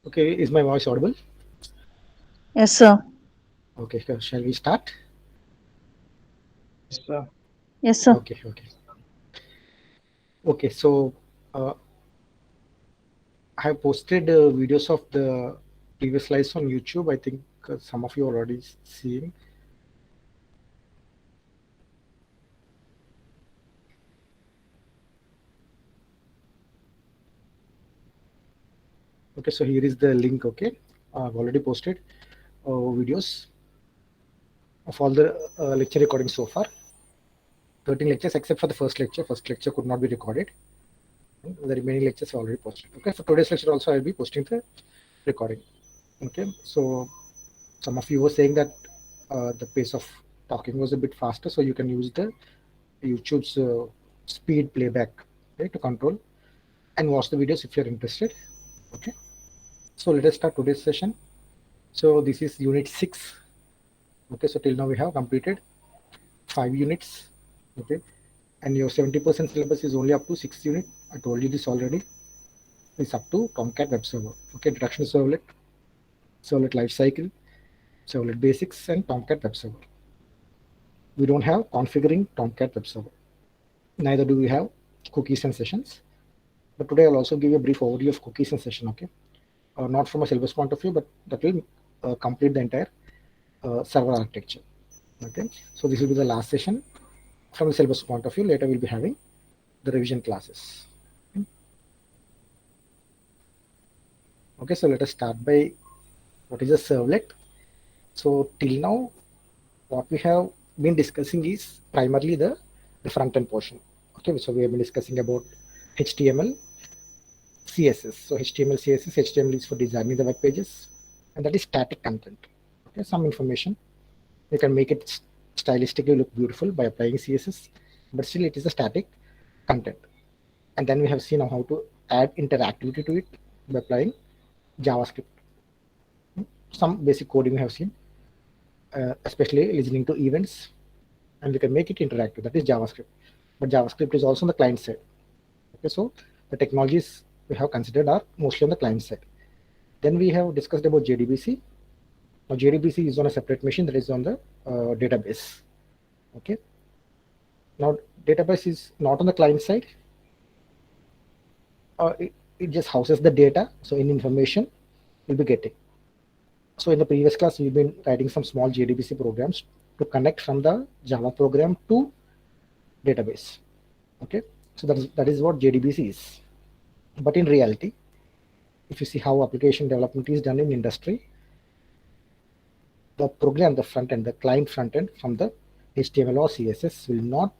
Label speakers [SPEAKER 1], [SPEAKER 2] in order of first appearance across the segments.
[SPEAKER 1] Okay, is my voice audible?
[SPEAKER 2] Yes, sir.
[SPEAKER 1] Okay, so shall we start?
[SPEAKER 3] Yes, sir.
[SPEAKER 2] Yes, sir.
[SPEAKER 1] Okay. Okay, so uh, I have posted videos of the previous slides on YouTube. I think some of you are already seeing. Okay, so here is the link. Okay, I've already posted videos of all the lecture recordings so far. 13 lectures except for the first lecture. First lecture could not be recorded. The remaining lectures are already posted. Okay, for today's lecture also I'll be posting the recording. Okay, so some of you were saying that the pace of talking was a bit faster, so you can use the YouTube's speed playback, right, to control and watch the videos if you're interested. Okay, so let us start today's session. So this is unit 6. Okay, so till now we have completed 5 units. Okay, and your 70% syllabus is only up to 6th unit. I told you this already. It's up to Tomcat Web Server. Okay, introduction to servlet, servlet lifecycle, servlet basics, and Tomcat Web Server. We don't have configuring Tomcat Web Server. Neither do we have cookies and sessions. But today I'll also give you a brief overview of cookies and session. Okay, not from a syllabus point of view, but that will complete the entire server architecture. Okay, so this will be the last session from the syllabus point of view. Later we'll be having the revision classes. Okay, so let us start by what is a servlet. So till now, what we have been discussing is primarily the front end portion. Okay, so we have been discussing about HTML, CSS. So HTML, CSS, HTML is for designing the web pages, and that is static content. Okay, some information. You can make it stylistically look beautiful by applying CSS, but still it is a static content. And then we have seen how to add interactivity to it by applying JavaScript. Some basic coding we have seen, especially listening to events, and we can make it interactive. That is JavaScript. But JavaScript is also on the client side. Okay, so the technologies we have considered are mostly on the client side. Then we have discussed about JDBC. Now JDBC is on a separate machine that is on the database. Okay. Now database is not on the client side. It just houses the data. So in information you'll be getting. So in the previous class, we've been writing some small JDBC programs to connect from the Java program to database. Okay, so that is what JDBC is. But in reality, if you see how application development is done in industry, the program, the front end, the client front end from the HTML or CSS will not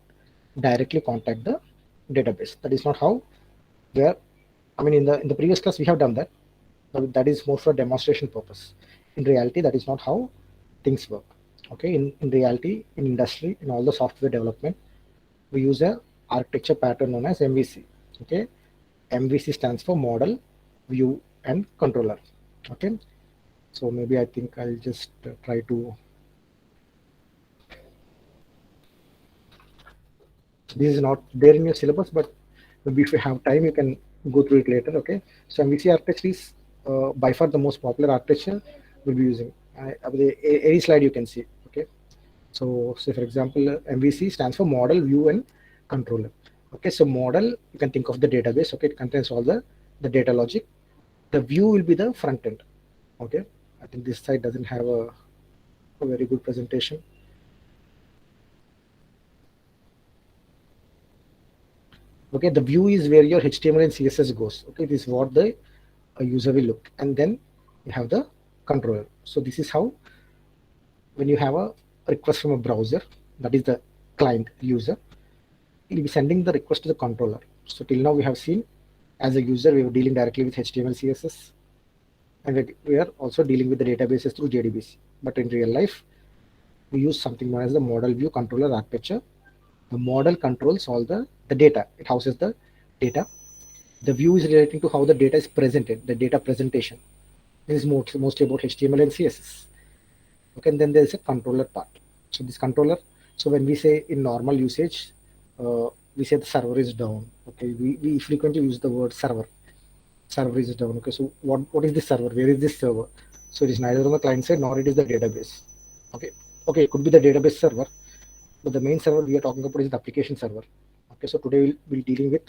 [SPEAKER 1] directly contact the database. That is not how we are. I mean, in the previous class we have done that. But that is more for demonstration purpose. In reality, that is not how things work. Okay, in reality, in industry, in all the software development, we use a architecture pattern known as MVC. Okay, MVC stands for model, view, and controller. Okay, so maybe I think I'll just try to. This is not there in your syllabus, but maybe if you have time, you can go through it later. Okay, so MVC architecture is by far the most popular architecture we'll be using. Any slide you can see. Okay, so say for example, MVC stands for model, view, and controller. Okay, so model, you can think of the database. Okay, it contains all the data logic. The view will be the front end. Okay, I think this side doesn't have a very good presentation. Okay, the view is where your HTML and CSS goes. Okay, this is what the user will look, and then you have the controller. So this is how, when you have a request from a browser, that is the client user, you'll be sending the request to the controller. So till now we have seen, as a user, we were dealing directly with HTML, CSS, and we are also dealing with the databases through JDBC. But in real life, we use something known as the model view controller architecture. The model controls all the data. It houses the data. The view is relating to how the data is presented, the data presentation. This is mostly about HTML and CSS. Okay, and then there is a controller part. So this controller, so when we say in normal usage, we say the server is down. Okay, we frequently use the word server. server is down. Okay, so what is this server? Where is this server? So it is neither on the client side nor it is the database. Okay, it could be the database server, but the main server we are talking about is the application server. Okay, so today we'll be dealing with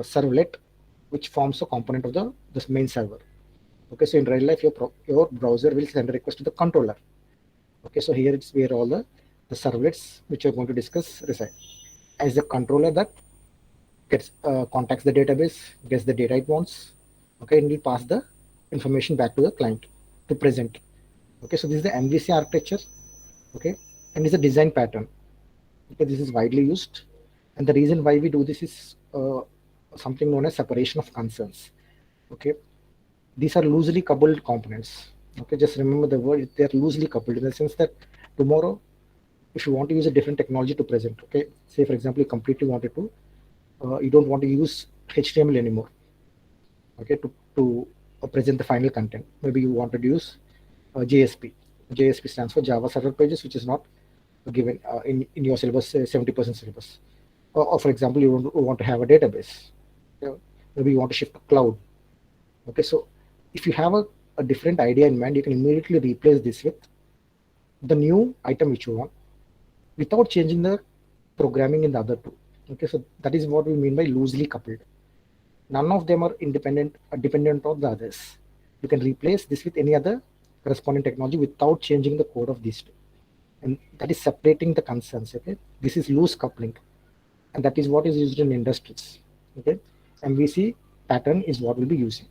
[SPEAKER 1] servlet, which forms a component of the this main server. Okay, so in real life, your browser will send a request to the controller. Okay, so here it's where all the servlets which we're going to discuss reside. As the controller that gets contacts the database, gets the data it wants, okay, and will pass the information back to the client to present. Okay, so this is the MVC architecture, okay, and it's a design pattern. Okay, this is widely used, and the reason why we do this is something known as separation of concerns. Okay, these are loosely coupled components. Okay, just remember the word, they are loosely coupled in the sense that tomorrow, if you want to use a different technology to present, okay, say for example, you completely wanted to, you don't want to use HTML anymore, okay, to present the final content. Maybe you wanted to use JSP. JSP stands for Java Server Pages, which is not given in your syllabus, 70% syllabus. Or for example, you want to have a database. Maybe you want to shift to cloud. Okay, so if you have a different idea in mind, you can immediately replace this with the new item which you want without changing the programming in the other two. Okay, so that is what we mean by loosely coupled. None of them are dependent on the others. You can replace this with any other corresponding technology without changing the code of these two. And that is separating the concerns. Okay, this is loose coupling, and that is what is used in industries. Okay, MVC pattern is what we'll be using.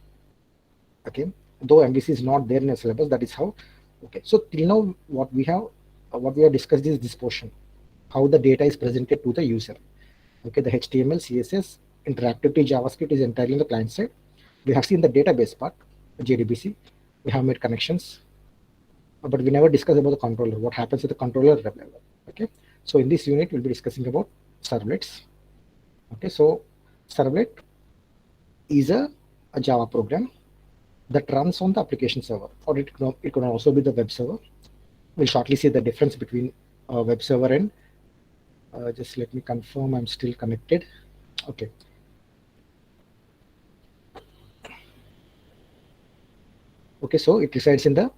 [SPEAKER 1] Okay, though MVC is not there in the syllabus, that is how. Okay, so till now what we have discussed is this portion, how the data is presented to the user. Okay, the HTML, CSS, interactivity, JavaScript is entirely on the client side. We have seen the database part, JDBC. We have made connections, but we never discussed about the controller. What happens with the controller level? Okay, so in this unit we'll be discussing about servlets. Okay, so servlet is a Java program that runs on the application server, or it could also be the web server. We'll shortly see the difference between web server and just let me confirm I'm still connected. Okay. Okay, so it resides in the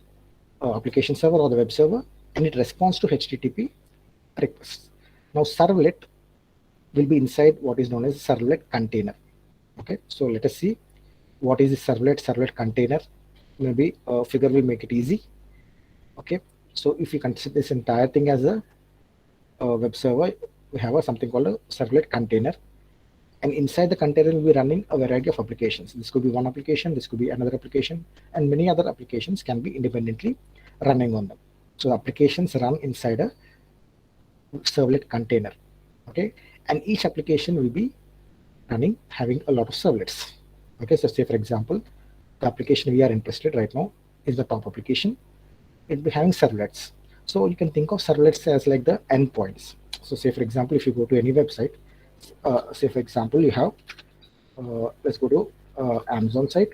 [SPEAKER 1] application server or the web server, and it responds to HTTP requests. Now servlet will be inside what is known as servlet container. Okay, so let us see what is the servlet container. Maybe a figure will make it easy. Okay, so if you consider this entire thing as a web server, we have something called a servlet container, and inside the container will be running a variety of applications. This could be one application, this could be another application, and many other applications can be independently running on them. So applications run inside a servlet container. Okay, and each application will be running having a lot of servlets. Okay, so say for example, the application we are interested right now is the top application. It will be having servlets. So you can think of servlets as like the endpoints. So say for example, if you go to any website, say for example, you have, let's go to Amazon site.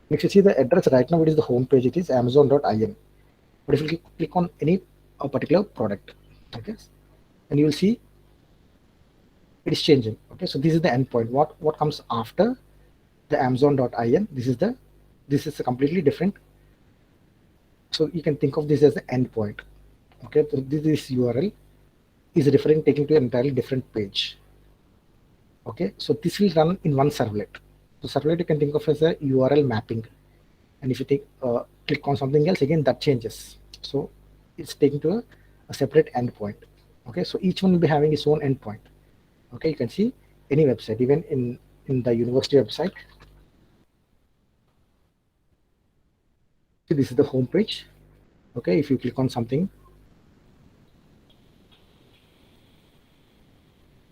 [SPEAKER 1] If you see the address right now, it is the home page, it is amazon.in. But if you click on any particular product, okay, and you will see it is changing. Okay, so this is the endpoint. What comes after the amazon.in? This is a completely different. So you can think of this as the endpoint. Okay, so this URL is different, taking to an entirely different page. Okay, so this will run in one servlet. So servlet you can think of as a URL mapping, and if you click on something else, again that changes. So it's taken to a separate endpoint. Okay, so each one will be having its own endpoint. Okay, you can see any website, even in the university website. So this is the home page. Okay, if you click on something,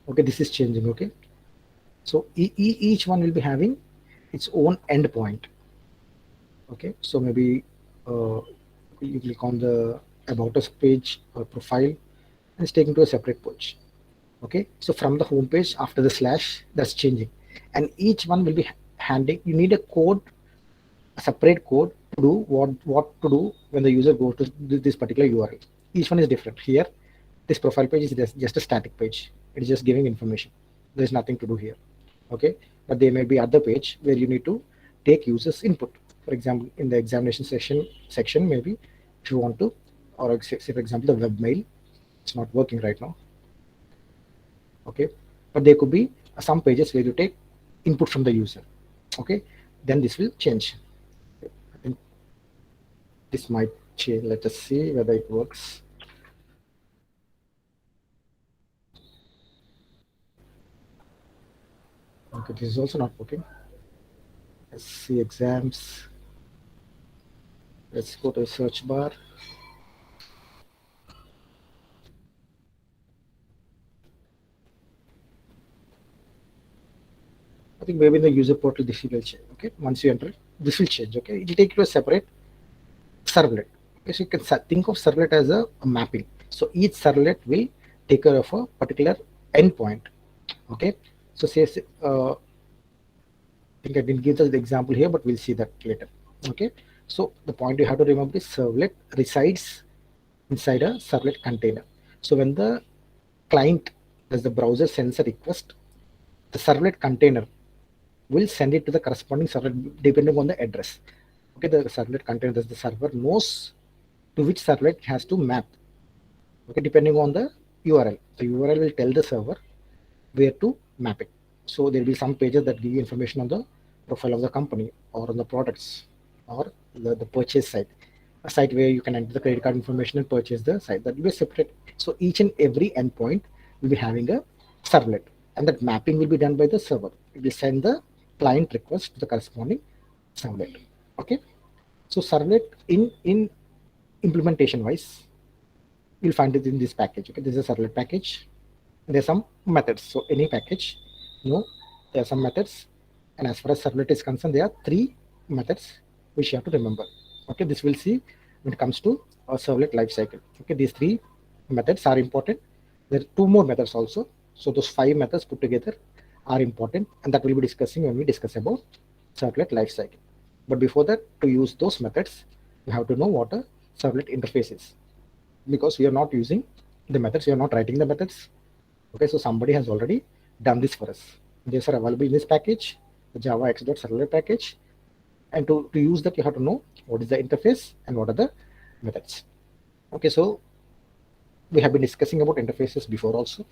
[SPEAKER 1] okay, this is changing. Okay, so each one will be having its own endpoint. Okay, so maybe you click on the about us page or profile, and it's taken to a separate page. Okay, so from the home page after the slash, that's changing, and each one will be handing. You need a code, a separate code to do what to do when the user goes to this particular URL. Each one is different. Here, this profile page is just a static page. It is just giving information. There is nothing to do here. Okay, but there may be other page where you need to take users input. For example, in the examination section maybe, if you want to, or say for example the webmail, it's not working right now. Okay, but there could be some pages where you take input from the user. Okay, then this will change. I think this might change. Let us see whether it works. Okay, this is also not working. Let's see exams. Let's go to the search bar. I think maybe in the user portal this will change. Okay, once you enter, this will change. Okay, it will take you to a separate servlet. Okay, so you can think of servlet as a mapping. So each servlet will take care of a particular endpoint. Okay, so say I think I didn't give the example here, but we'll see that later. Okay, so the point you have to remember is servlet resides inside a servlet container. So when the client, as the browser sends a request, the servlet container will send it to the corresponding server depending on the address. Okay, the servlet container, the server knows to which servlet it has to map. Okay, depending on the URL. The URL will tell the server where to map it. So there will be some pages that give you information on the profile of the company or on the products or the purchase site. A site where you can enter the credit card information and purchase the site. That will be separate. So each and every endpoint will be having a servlet, and that mapping will be done by the server. It will send the client request to the corresponding servlet. Okay. So servlet in implementation wise, you'll find it in this package. Okay, this is a servlet package. There's some methods. So any package, there are some methods, and as far as servlet is concerned, there are 3 methods which you have to remember. Okay, this we'll see when it comes to a servlet lifecycle. Okay, these 3 methods are important. There are 2 more methods also. So those 5 methods put together are important, and that we'll be discussing when we discuss about servlet lifecycle. But before that, to use those methods, you have to know what a servlet interface is, because we are not using the methods, we are not writing the methods. Okay, so somebody has already done this for us. These are available in this package, the Java X.servlet package. And to use that, you have to know what is the interface and what are the methods. Okay, so we have been discussing about interfaces before also.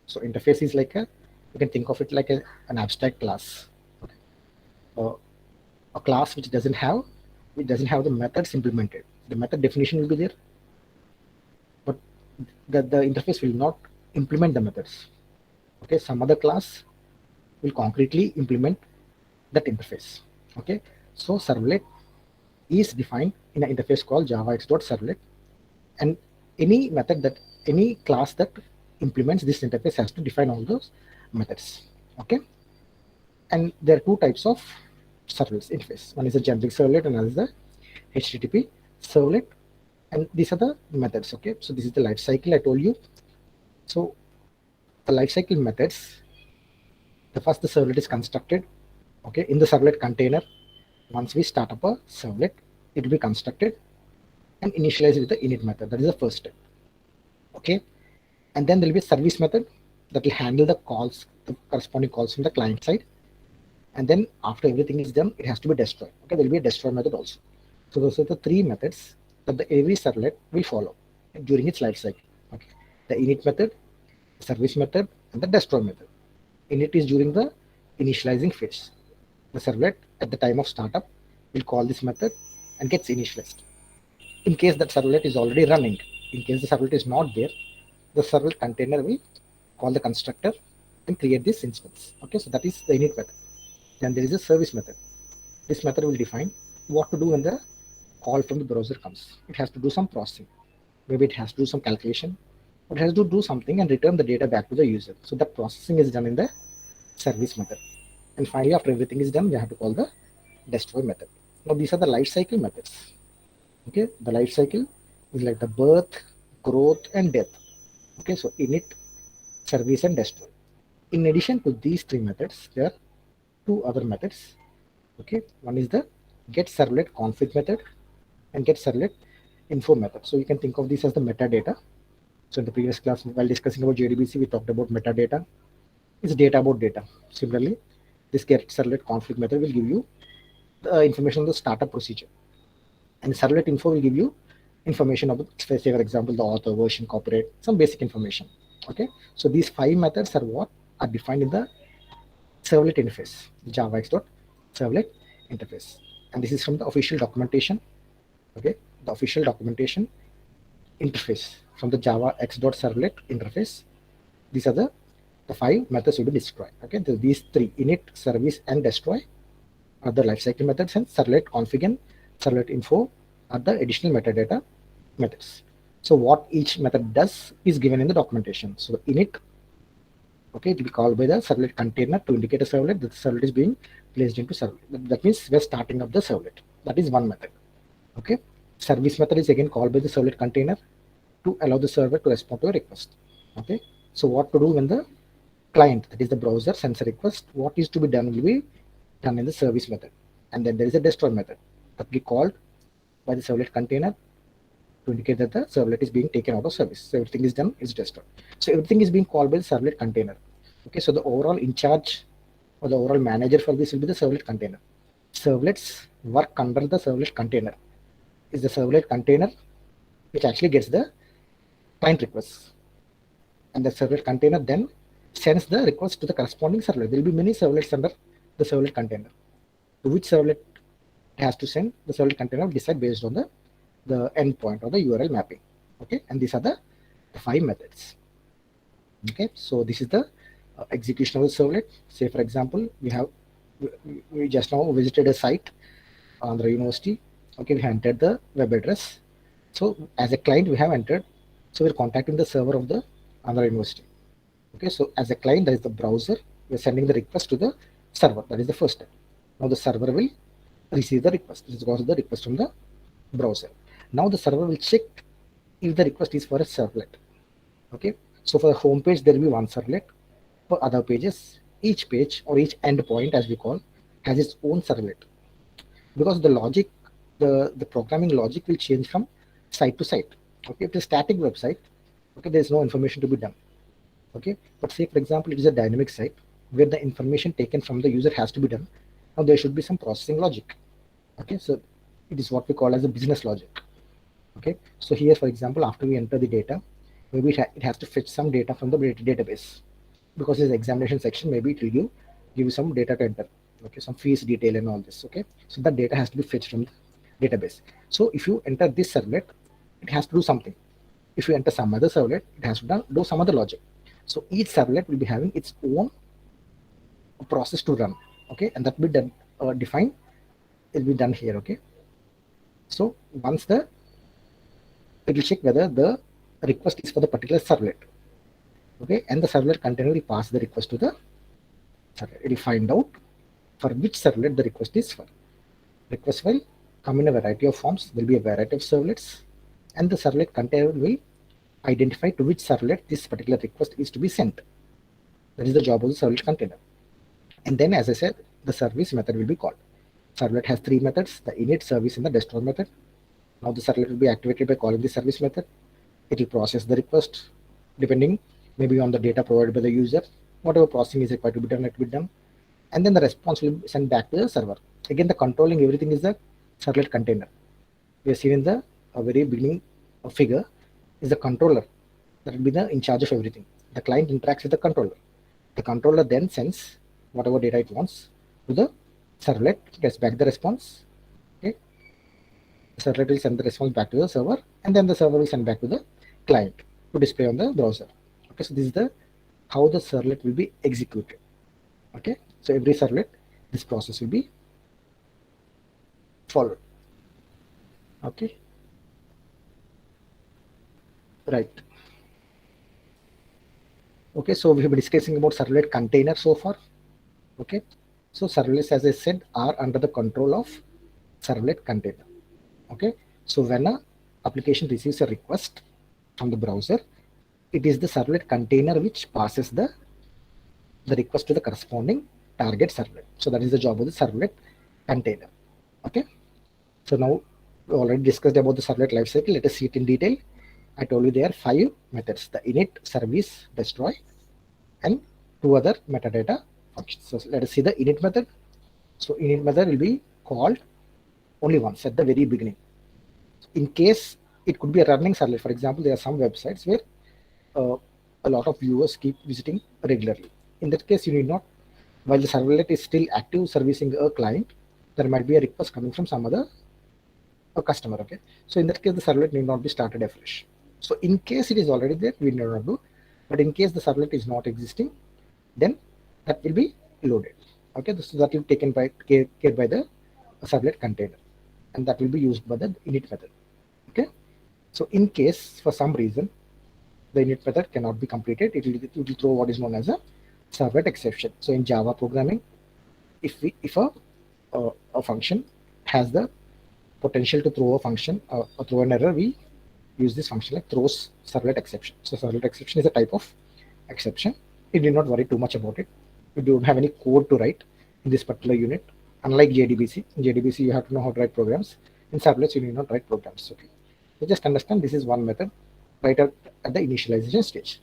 [SPEAKER 1] So interface is like you can think of it like an abstract class. Okay. A class which doesn't have the methods implemented. The method definition will be there, but the interface will not implement the methods. Okay, some other class will concretely implement that interface. Okay, so servlet is defined in an interface called Java X.servlet, and any class that implements this interface has to define all those methods. Okay, and there are 2 types of servlets interface. One is a generic servlet and another is the HTTP servlet, and these are the methods. Okay, so this is the life cycle I told you. So the lifecycle methods, the servlet is constructed. Okay, in the servlet container, once we start up a servlet, it will be constructed and initialized with the init method. That is the first step. Okay, and then there will be a service method that will handle the calls, the corresponding calls from the client side. And then after everything is done, it has to be destroyed. Okay, there will be a destroy method also. So those are the 3 methods that every servlet will follow during its life cycle. Okay, the init method, service method, and the destroy method. Init is during the initializing phase. The servlet at the time of startup will call this method and gets initialized. In case that servlet is already running, in case the servlet is not there, the servlet container will call the constructor and create this instance. Okay, so that is the init method. Then there is a service method. This method will define what to do when the call from the browser comes. It has to do some processing. Maybe it has to do some calculation. It has to do something and return the data back to the user. So that processing is done in the service method. And finally, after everything is done, we have to call the destroy method. Now these are the life cycle methods. Okay, the life cycle is like the birth, growth, and death. Okay, so init, service, and destroy. In addition to these 3 methods, there are 2 other methods. Okay, one is the get servlet config method and get servlet info method. So you can think of this as the metadata. So in the previous class, while discussing about JDBC, we talked about metadata. It's data about data. Similarly, This get servlet config method will give you the information on the startup procedure, and servlet info will give you information about, say for example, the author, version, copyright, some basic information. Okay, so these 5 methods are what are defined in the servlet interface, Java X.servlet interface, and this is from the official documentation. Okay, the official documentation interface from the Java X.servlet interface. These are the 5 methods will be described. Okay, so these 3, init, service, and destroy, are the lifecycle methods, and servlet config and servlet info are the additional metadata methods. So what each method does is given in the documentation. So the init, okay, it will be called by the servlet container to indicate a servlet that the servlet is being placed into servlet. That means we're starting up the servlet. That is one method. Okay, service method is again called by the servlet container to allow the server to respond to a request. Okay, so what to do when the client, that is the browser, sends a request, what is to be done will be done in the service method. And then there is a destroy method that will be called by the servlet container to indicate that the servlet is being taken out of service. So everything is done, is destroyed. So everything is being called by the servlet container. Okay, so the overall in charge or the overall manager for this will be the servlet container. Servlets work under the servlet container. Is the servlet container which actually gets the client requests, and the servlet container then sends the request to the corresponding servlet. There will be many servlets under the servlet container. To which servlet it has to send, the servlet container will decide based on the endpoint or the URL mapping. Okay, and these are the 5 methods. Okay, so this is the execution of the servlet. Say for example, we just now visited a site, Andhra University. Okay, we have entered the web address. So as a client, we have entered. So we're contacting the server of the Andhra University. Okay, so as a client, that is the browser, we're sending the request to the server. That is the first step. Now the server will receive the request. This is also the request from the browser. Now the server will check if the request is for a servlet. Okay, so for the home page, there will be one servlet. For other pages, each page or each endpoint, as we call, has its own servlet. Because the logic, the programming logic will change from site to site. Okay, if it's a static website, okay, there's no information to be done. Okay, but say for example, it is a dynamic site where the information taken from the user has to be done. Now there should be some processing logic. Okay, so it is what we call as a business logic. Okay, so here for example, after we enter the data, maybe it has to fetch some data from the database, because it's examination section, maybe it will give you some data to enter. Okay, some fees detail and all this. Okay, so that data has to be fetched from the database. So if you enter this servlet, it has to do something. If you enter some other servlet, it has to do some other logic. So each servlet will be having its own process to run. Okay, and that will be done, defined, it will be done here. Okay, so once it will check whether the request is for the particular servlet. Okay, and the servlet container will pass the request to the servlet. It will find out for which servlet the request is for. Request will come in a variety of forms. There will be a variety of servlets, and the servlet container will identify to which servlet this particular request is to be sent. That is the job of the servlet container. And then, as I said, the service method will be called. Servlet has 3 methods: the init, service, and the destroy method. Now the servlet will be activated by calling the service method. It will process the request depending maybe on the data provided by the user. Whatever processing is required to be done, it will be done. And then the response will be sent back to the server. Again, the controlling everything is the servlet container. We have seen in the very beginning figure is the controller that will be in charge of everything. The client interacts with the controller. The controller then sends whatever data it wants to the servlet, gets back the response. Okay, the servlet will send the response back to the server, and then the server will send back to the client to display on the browser. Okay, so this is how the servlet will be executed. Okay, so every servlet, this process will be followed. Okay, right. Okay, so we have been discussing about servlet container so far. Okay, so servlets, as I said, are under the control of servlet container. Okay, so when a application receives a request from the browser, it is the servlet container which passes the request to the corresponding target servlet. So that is the job of the servlet container. Okay, so now we already discussed about the servlet lifecycle. Let us see it in detail. I told you there are 5 methods: the init, service, destroy, and 2 other metadata function. So let us see the init method. So init method will be called only once at the very beginning. In case it could be a running servlet. For example, there are some websites where a lot of viewers keep visiting regularly. In that case, you need not, while the servlet is still active servicing a client, there might be a request coming from some other a customer. Okay, so in that case, the servlet need not be started afresh. So in case it is already there, we need not do. But in case the servlet is not existing, then that will be loaded. Okay, so that will be taken by care by the servlet container, and that will be used by the init method. Okay, so in case for some reason the init method cannot be completed, it will throw what is known as a servlet exception. So in Java programming, if a function has the potential to throw a function or throw an error, we use this function like throws servlet exception. So servlet exception is a type of exception. You need not worry too much about it. You don't have any code to write in this particular unit. Unlike JDBC, in JDBC you have to know how to write programs. In servlets you need not write programs. Okay, so just understand this is one method right at the initialization stage.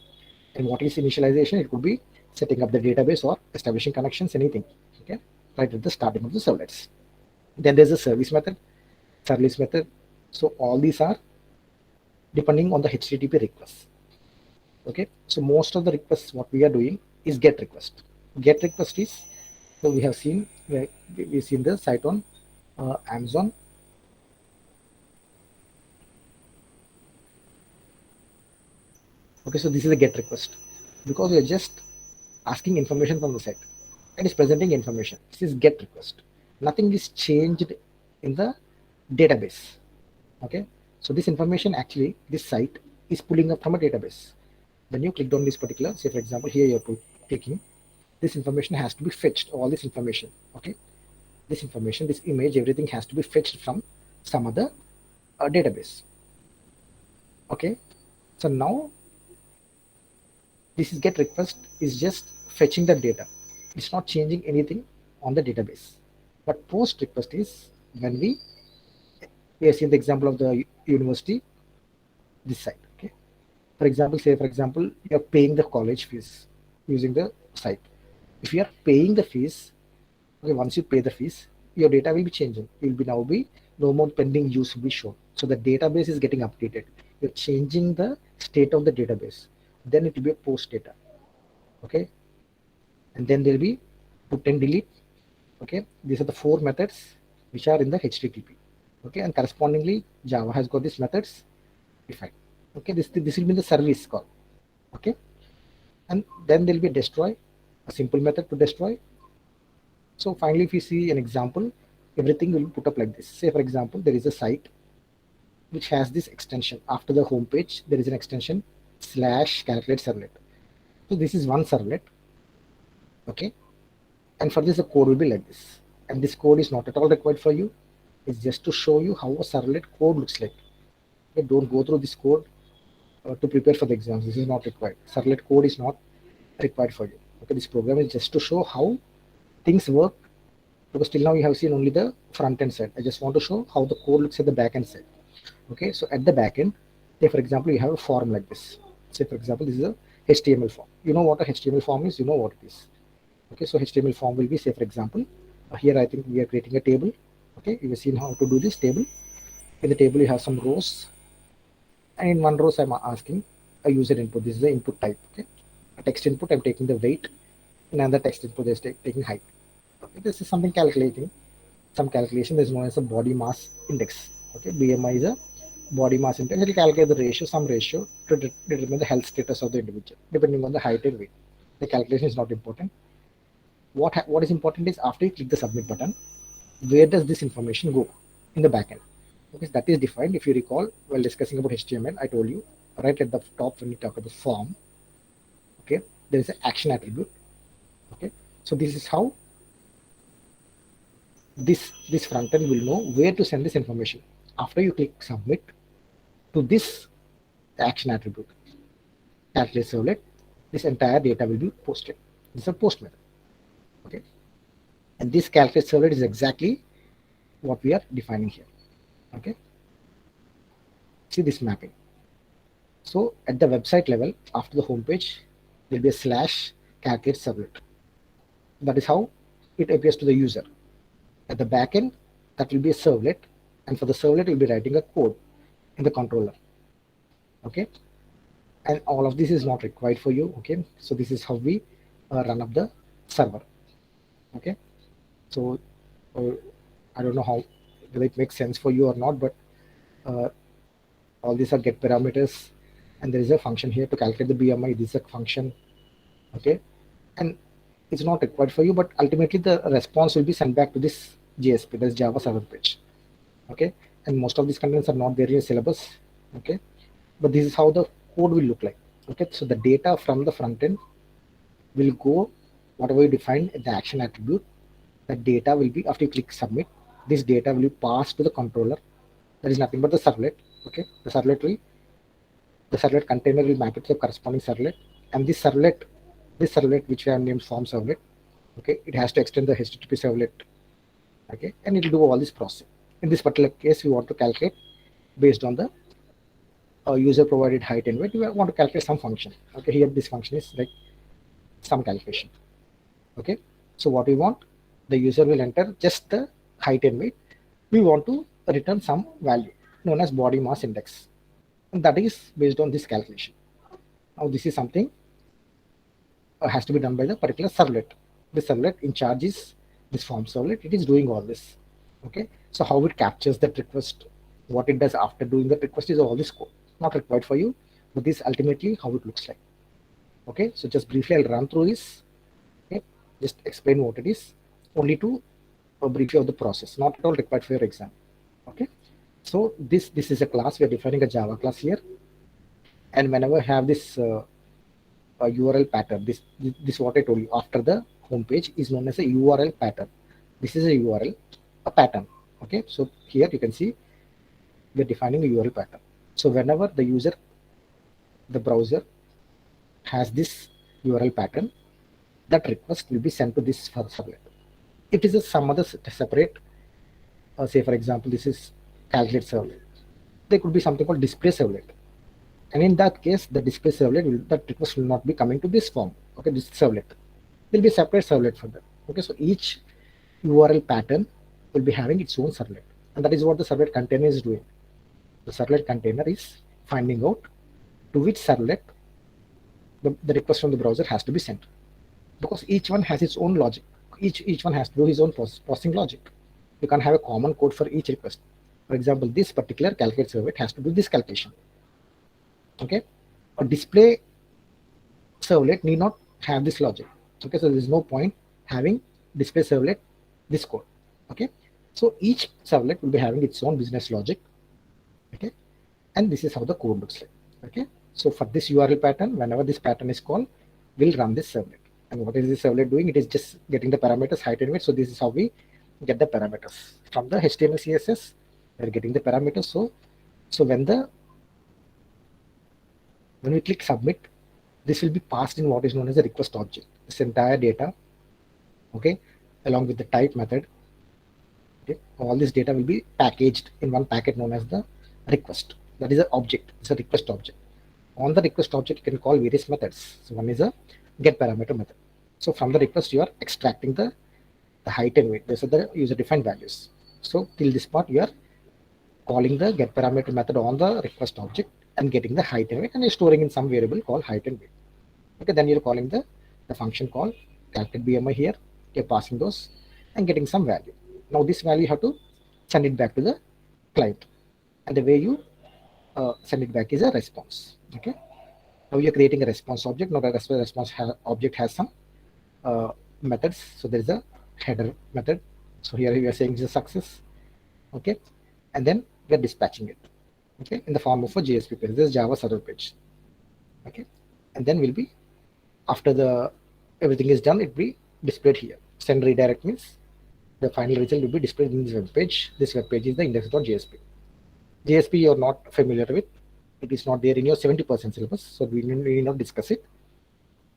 [SPEAKER 1] And what is initialization? It could be setting up the database or establishing connections, anything. Okay, right at the starting of the servlets. Then there's a service method, service method. So all these are depending on the HTTP request. Okay, so most of the requests what we are doing is get request. Get request is, so we have seen we've seen the site on Amazon. Okay, so this is a get request because we are just asking information from the site and is presenting information. This is get request. Nothing is changed in the database. Okay, so this information actually this site is pulling up from a database. When you clicked on this particular, say for example here you're clicking, this information has to be fetched, all this information. Okay, this information, this image, everything has to be fetched from some other database. Okay, so now this is get request is just fetching the data. It's not changing anything on the database. But post request is when we have seen the example of the university, this site. Okay, for example, say for example you're paying the college fees using the site. If you are paying the fees, okay, once you pay the fees, your data will be changing. It will be now be no more pending use will be shown. So the database is getting updated. You're changing the state of the database. Then it will be a post data. Okay, and then there will be put and delete. Okay, these are the four methods which are in the HTTP. Okay, and correspondingly Java has got these methods defined. Okay, this will be the service call. Okay, and then there will be a destroy, a simple method to destroy. So finally, if you see an example, everything will be put up like this. Say for example, there is a site which has this extension. After the home page, there is an extension /calculate servlet. So this is one servlet. Okay, and for this the code will be like this. And this code is not at all required for you. It's just to show you how a servlet code looks like. Okay, don't go through this code to prepare for the exams. This is not required. Servlet code is not required for you. Okay, this program is just to show how things work, because till now you have seen only the front end side. I just want to show how the code looks at the back end side. Okay, so at the back end, say for example, you have a form like this. Say for example, this is a HTML form. You know what a HTML form is, you know what it is. Okay, so HTML form will be, say for example, here I think we are creating a table. Okay, you have seen how to do this table. In the table you have some rows, and in one row I'm asking a user input. This is the input type. Okay, a text input I'm taking the weight, in another text input is taking height. Okay, this is something calculating some calculation that is known as a body mass index. Okay, BMI is a body mass index. It will calculate the ratio, some ratio to determine the health status of the individual depending on the height and weight. The calculation is not important. What is important is after you click the submit button, where does this information go in the backend? Okay, that is defined. If you recall, while discussing about HTML, I told you right at the top when you talk about form, okay, there is an action attribute. Okay, so this is how this front end will know where to send this information. After you click submit to this action attribute, calculate servlet, this entire data will be posted. This is a post method. Okay, and this calculate servlet is exactly what we are defining here. Okay, see this mapping. So at the website level, after the home page, there will be a /calculate servlet. That is how it appears to the user. At the back end, that will be a servlet, and for the servlet, you'll be writing a code in the controller. Okay, and all of this is not required for you. Okay, so this is how we run up the server. Okay, so uh, I don't know how whether it makes sense for you or not, but uh, all these are get parameters, and there is a function here to calculate the BMI. This is a function. Okay, and it's not required for you, but ultimately the response will be sent back to this JSP, that's Java server page. Okay, and most of these contents are not there in your syllabus. Okay, but this is how the code will look like. Okay, so the data from the front end will go whatever you define in the action attribute. The data will be, after you click submit, this data will be passed to the controller. That is nothing but the servlet. Okay, the servlet container will map it to the corresponding servlet, and this servlet which we have named form servlet, okay, it has to extend the HTTP servlet. Okay, and it will do all this process. In this particular case, we want to calculate based on the user provided height and weight. We want to calculate some function. Okay, here this function is like some calculation. Okay, so what we want, the user will enter just the height and weight. We want to return some value known as body mass index, and that is based on this calculation. Now this is something has to be done by the particular servlet. The servlet in charge is this form servlet. It is doing all this. Okay, so how it captures that request, what it does after doing that request is all this code. Not required for you, but this ultimately how it looks like. Okay, so just briefly I'll run through this. Okay, just explain what it is, only to brief you of the process, not at all required for your exam. Okay, so this is a class. We are defining a Java class here, and whenever I have this URL pattern, this what I told you after the home page is known as a URL pattern. This is a URL, a pattern. Okay, so here you can see we're defining a URL pattern. So whenever the user, the browser has this URL pattern, that request will be sent to this servlet. It is some other separate, say for example, this is calculate servlet. There could be something called display servlet. And in that case, the display servlet, that request will not be coming to this form. Okay, this servlet. There will be a separate servlet for that. Okay, so each URL pattern will be having its own servlet. And that is what the servlet container is doing. The servlet container is finding out to which servlet the request from the browser has to be sent. Because each one has its own logic. Each one has to do his own processing logic. You can't have a common code for each request. For example, this particular calculate servlet has to do this calculation. Okay, a display servlet need not have this logic. Okay, so there is no point having display servlet this code. Okay, so each servlet will be having its own business logic. Okay, and this is how the code looks like. Okay, so for this URL pattern, whenever this pattern is called, we'll run this servlet. And what is this servlet doing? It is just getting the parameters height and weight. So this is how we get the parameters from the HTML CSS. We're getting the parameters. So when we click submit, this will be passed in what is known as a request object. This entire data, okay, along with the type method, okay, all this data will be packaged in one packet known as the request. That is an object. It's a request object. On the request object, you can call various methods. So one is a get parameter method. So from the request, you are extracting the height and weight. These are the user defined values. So till this part, you are calling the get parameter method on the request object and getting the height and weight, and you're storing in some variable called height and weight. Okay, then you're calling the function called calculate BMI here. You're passing those and getting some value. Now this value you have to send it back to the client, and the way you send it back is a response. Okay, now you're creating a response object. Now the response object has some methods. So there is a header method. So here we are saying it's a success. Okay, and then we are dispatching it. Okay, in the form of a JSP page. This is Java server page. Okay, and then will be after the everything is done, it will be displayed here. Send redirect means the final result will be displayed in this web page. This web page is the index.jsp. JSP you're not familiar with. It is not there in your 70% syllabus, so we need not discuss it.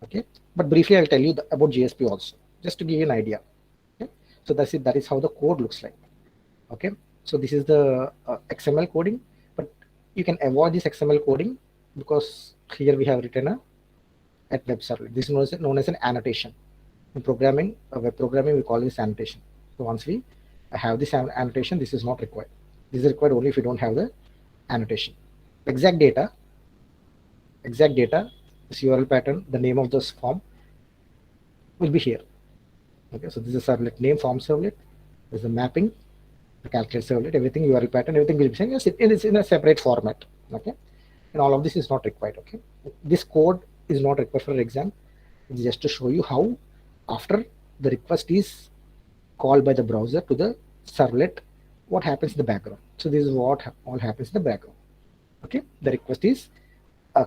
[SPEAKER 1] Okay, but briefly I'll tell you about JSP also, just to give you an idea. Okay, so that is how the code looks like. Okay, so this is the XML coding, but you can avoid this XML coding because here we have written at web server. This is known as an annotation. In programming, web programming, we call this annotation. So once we have this annotation, this is not required. This is required only if you don't have the annotation. Exact data, this URL pattern, the name of this form will be here. Okay, so this is servlet name, form servlet. There's the mapping, the calculate servlet, everything, URL pattern, everything will be saying yes, it is in a separate format. Okay, and all of this is not required. Okay, this code is not required for exam. It's just to show you how after the request is called by the browser to the servlet, what happens in the background. So this is what all happens in the background. Okay, the request is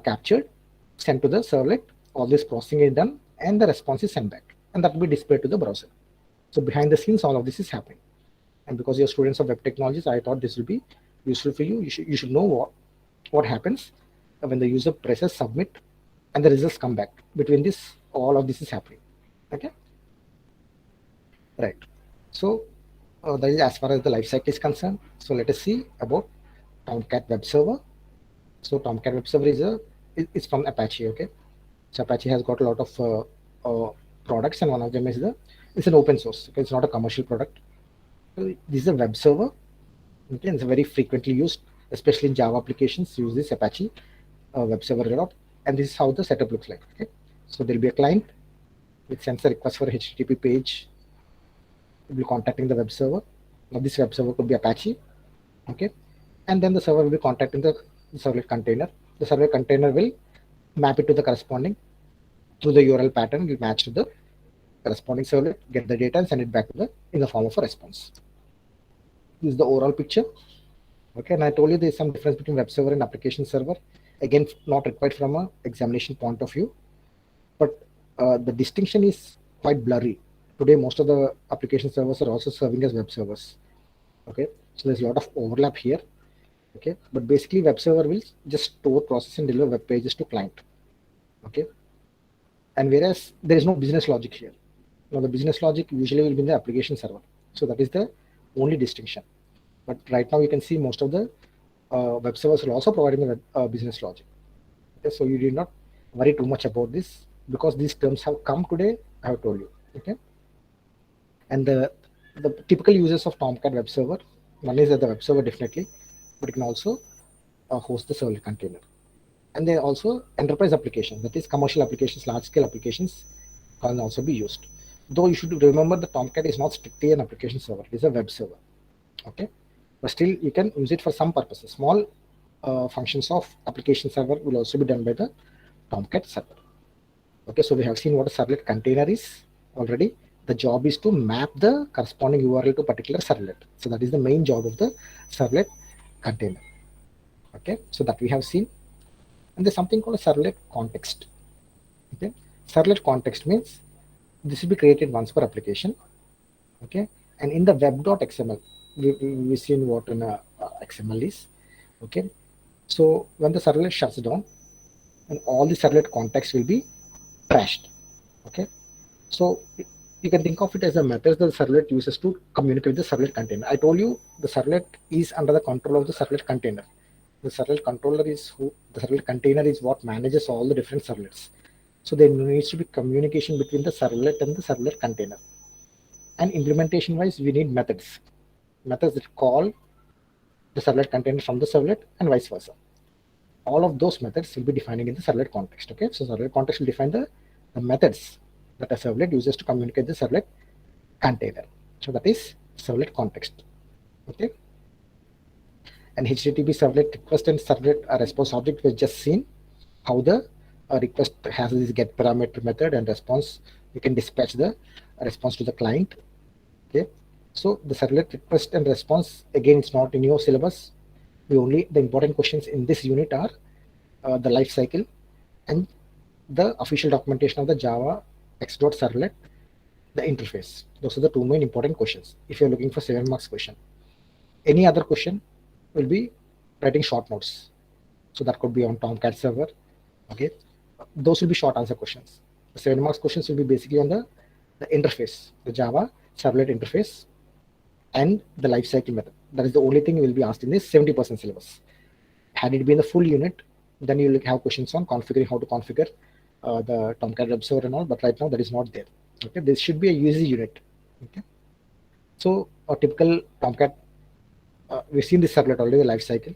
[SPEAKER 1] captured, sent to the servlet, all this processing is done, and the response is sent back, and that will be displayed to the browser. So behind the scenes, all of this is happening. And because you're students of web technologies, I thought this will be useful for you. You should know what happens when the user presses submit and the results come back. Between this, all of this is happening. Okay, right. So that is as far as the life cycle is concerned. So let us see about Tomcat web server. So Tomcat web server is from Apache. Okay, so Apache has got a lot of products, and one of them is it's an open source. Okay, it's not a commercial product. So this is a web server. Okay, it's very frequently used, especially in Java applications. Use this Apache web server a lot, and this is how the setup looks like. Okay, so there will be a client which sends a request for a HTTP page. It will be contacting the web server. Now this web server could be Apache. Okay, and then the server will be contacting the servlet container. The servlet container will map it to the corresponding through the URL pattern. Will match to the corresponding servlet, get the data, and send it back to in the form of a response. This is the overall picture. Okay, and I told you there's some difference between web server and application server. Again, not required from a examination point of view, but the distinction is quite blurry. Today, most of the application servers are also serving as web servers. Okay, so there's a lot of overlap here. Okay, but basically web server will just store, process, and deliver web pages to client. Okay, and whereas there is no business logic here. Now the business logic usually will be in the application server. So that is the only distinction. But right now you can see most of the web servers are also providing the business logic. Okay, so you did not worry too much about this because these terms have come today. I have told you. Okay, and the typical uses of Tomcat web server, one is that the web server definitely, but it can also host the servlet container. And there are also enterprise applications, that is commercial applications, large scale applications can also be used. Though you should remember the Tomcat is not strictly an application server, it is a web server. Okay, but still you can use it for some purposes. Small functions of application server will also be done by the Tomcat server. Okay, so we have seen what a servlet container is already. The job is to map the corresponding URL to a particular servlet. So that is the main job of the servlet container. Okay, so that we have seen. And there's something called a servlet context. Okay, servlet context means this will be created once per application. Okay, and in the web.xml, we've seen what an XML is. Okay, so when the servlet shuts down, and all the servlet context will be trashed. Okay, so you can think of it as a method that the servlet uses to communicate with the servlet container. I told you the servlet is under the control of the servlet container. The servlet controller is the servlet container is what manages all the different servlets. So there needs to be communication between the servlet and the servlet container. And implementation wise, we need methods that call the servlet container from the servlet and vice versa. All of those methods will be defining in the servlet context. Okay, so servlet context will define the methods that a servlet uses to communicate the servlet container. So that is servlet context. Okay, and HTTP servlet request and servlet response object was just seen how the request has this get parameter method and response. You can dispatch the response to the client. Okay, so the servlet request and response, again, it's not in your syllabus. The important questions in this unit are the life cycle and the official documentation of the Java x.servlet, the interface. Those are the two main important questions if you're looking for 7 marks question. Any other question will be writing short notes. So that could be on Tomcat server. Okay, those will be short answer questions. The 7 marks questions will be basically on the interface, the Java servlet interface, and the lifecycle method. That is the only thing will be asked in this 70% syllabus. Had it been the full unit, then you will have questions on configuring, how to configure the Tomcat web server and all. But right now that is not there. Okay, this should be a UAC unit. Okay, so a typical Tomcat, we've seen this servlet already, the life cycle.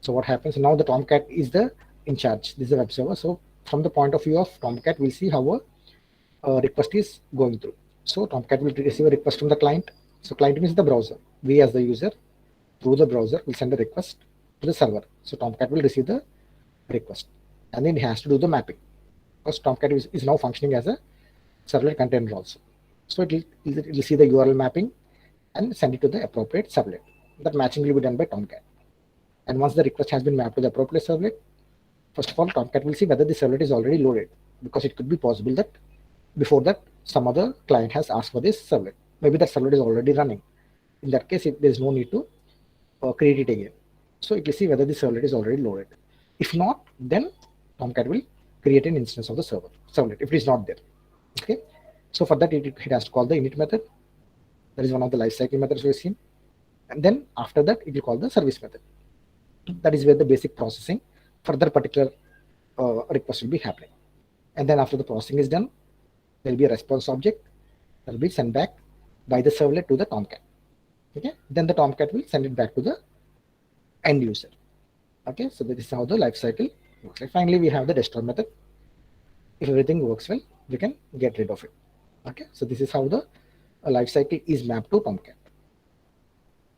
[SPEAKER 1] So what happens now? The Tomcat is the in charge. This is a web server. So from the point of view of Tomcat, we'll see how a request is going through. So Tomcat will receive a request from the client. So client means the browser. We as the user through the browser will send a request to the server. So Tomcat will receive the request, and then it has to do the mapping, because Tomcat is now functioning as a servlet container also. So it'll see the URL mapping and send it to the appropriate servlet. That matching will be done by Tomcat. And once the request has been mapped to the appropriate servlet, first of all, Tomcat will see whether the servlet is already loaded, because it could be possible that before that some other client has asked for this servlet. Maybe that servlet is already running. In that case, there is no need to create it again. So it will see whether the servlet is already loaded. If not, then Tomcat will create an instance of the servlet if it is not there. Okay. So for that, it has to call the init method. That is one of the lifecycle methods we've seen. And then after that, it will call the service method. That is where the basic processing for that particular request will be happening. And then after the processing is done, there will be a response object that will be sent back by the servlet to the Tomcat. Okay. Then the Tomcat will send it back to the end user. Okay. So that is how the life cycle works. Like finally, we have the destroy method. If everything works well, we can get rid of it. Okay. So this is how the life cycle is mapped to Tomcat.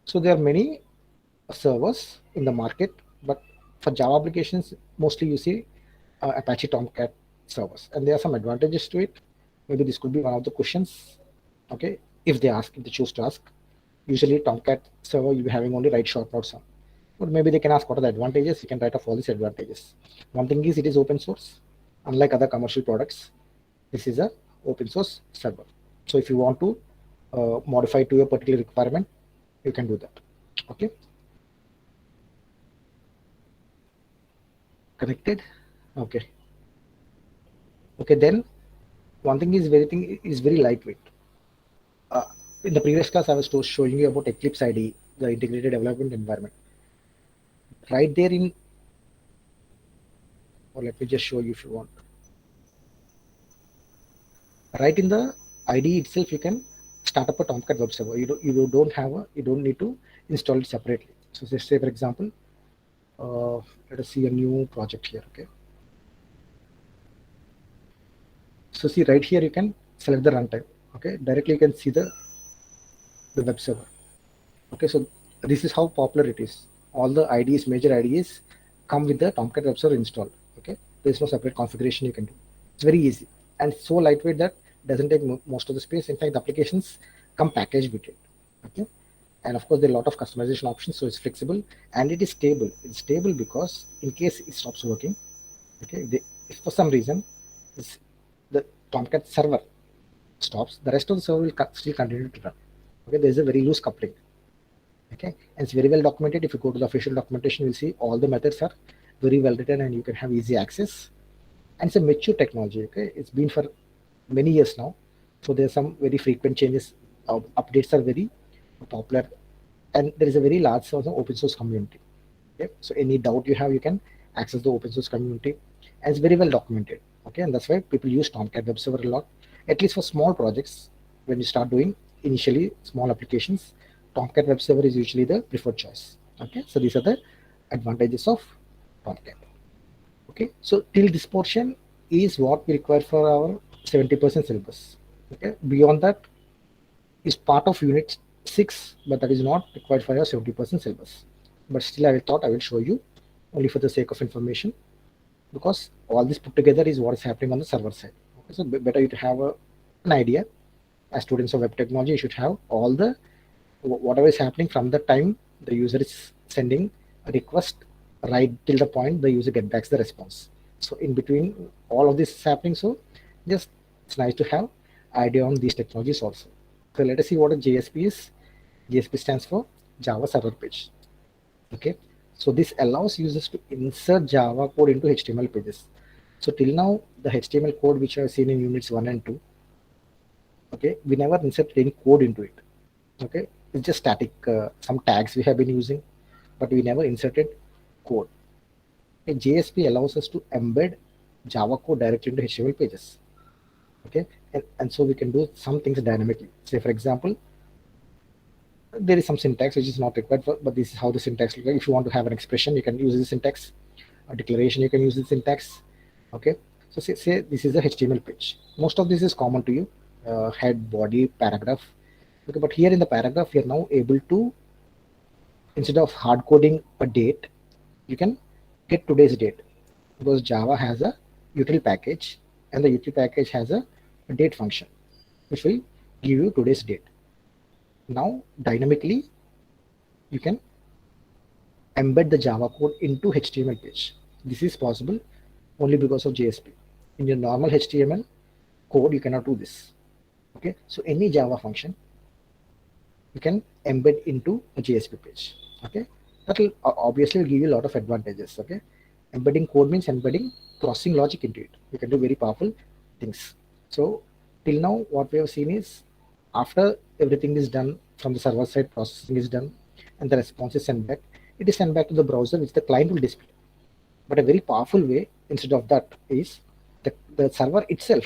[SPEAKER 1] So there are many servers in the market, but for Java applications, mostly you see Apache Tomcat servers, and there are some advantages to it. Maybe this could be one of the questions. Okay, if they choose to ask. Usually Tomcat server you'll be having only write short notes on, but maybe they can ask what are the advantages. You can write off all these advantages. One thing is it is open source, unlike other commercial products. This is a open source server. So if you want to modify to a particular requirement, you can do that. Okay. Connected. Okay. Okay. Then one thing is very lightweight. In the previous class, I was showing you about Eclipse IDE, the integrated development environment. Right there in, or let me just show you if you want. Right in the IDE itself, you can start up a Tomcat web server. You don't need to install it separately. So let's say, for example, let us see a new project here. Okay. So see right here, you can select the runtime. Okay. Directly you can see the web server. Okay. So this is how popular it is. All the IDEs, major IDEs come with the Tomcat web server installed. Okay. There's no separate configuration you can do. It's very easy and so lightweight that doesn't take most of the space. In fact, the applications come packaged with it. Okay. And of course, there are a lot of customization options, so it's flexible and it is stable. It's stable because in case it stops working, okay, if for some reason the Tomcat server stops, the rest of the server will still continue to run. Okay, there's a very loose coupling. Okay, and it's very well documented. If you go to the official documentation, you'll see all the methods are very well written and you can have easy access. And it's a mature technology. Okay, it's been for many years now, so there's some very frequent changes. Updates are very popular, and there is a very large source of open source community. Okay, so any doubt you have, you can access the open source community, and it's very well documented. Okay, and that's why people use Tomcat web server a lot, at least for small projects. When you start doing initially small applications, Tomcat web server is usually the preferred choice. Okay, so these are the advantages of Tomcat. Okay, so till this portion is what we require for our 70% syllabus. Okay, beyond that is part of unit 6, but that is not required for your 70% syllabus. But still, I thought I will show you only for the sake of information, because all this put together is what is happening on the server side. Okay, so better you to have an idea. As students of web technology, you should have all the whatever is happening from the time the user is sending a request right till the point the user gets back the response. So in between all of this is happening. So just it's nice to have idea on these technologies also. So let us see what a JSP is. JSP stands for Java Server Page. Okay, so this allows users to insert Java code into HTML pages. So till now, the HTML code which I have seen in units 1 and 2, okay, we never inserted any code into it. Okay, it's just static, some tags we have been using, but we never inserted code. A JSP allows us to embed Java code directly into HTML pages. Okay, and so we can do some things dynamically. Say for example, there is some syntax which is not required for, but this is how the syntax looks like. If you want to have an expression, you can use the syntax. A declaration, you can use the syntax. Okay, so say this is a HTML page. Most of this is common to you, head, body, paragraph. Okay, but here in the paragraph, we are now able to, instead of hard coding a date, you can get today's date, because Java has a util package, and the util package has a date function which will give you today's date. Now dynamically you can embed the Java code into HTML page. This is possible only because of JSP. In your normal HTML code, you cannot do this. Okay, so any Java function you can embed into a JSP page. Okay, that will obviously give you a lot of advantages. Okay, embedding code means embedding processing logic into it. You can do very powerful things. So till now, what we have seen is, after everything is done from the server side, processing is done, and the response is sent back, it is sent back to the browser, which the client will display. But a very powerful way instead of that is the server itself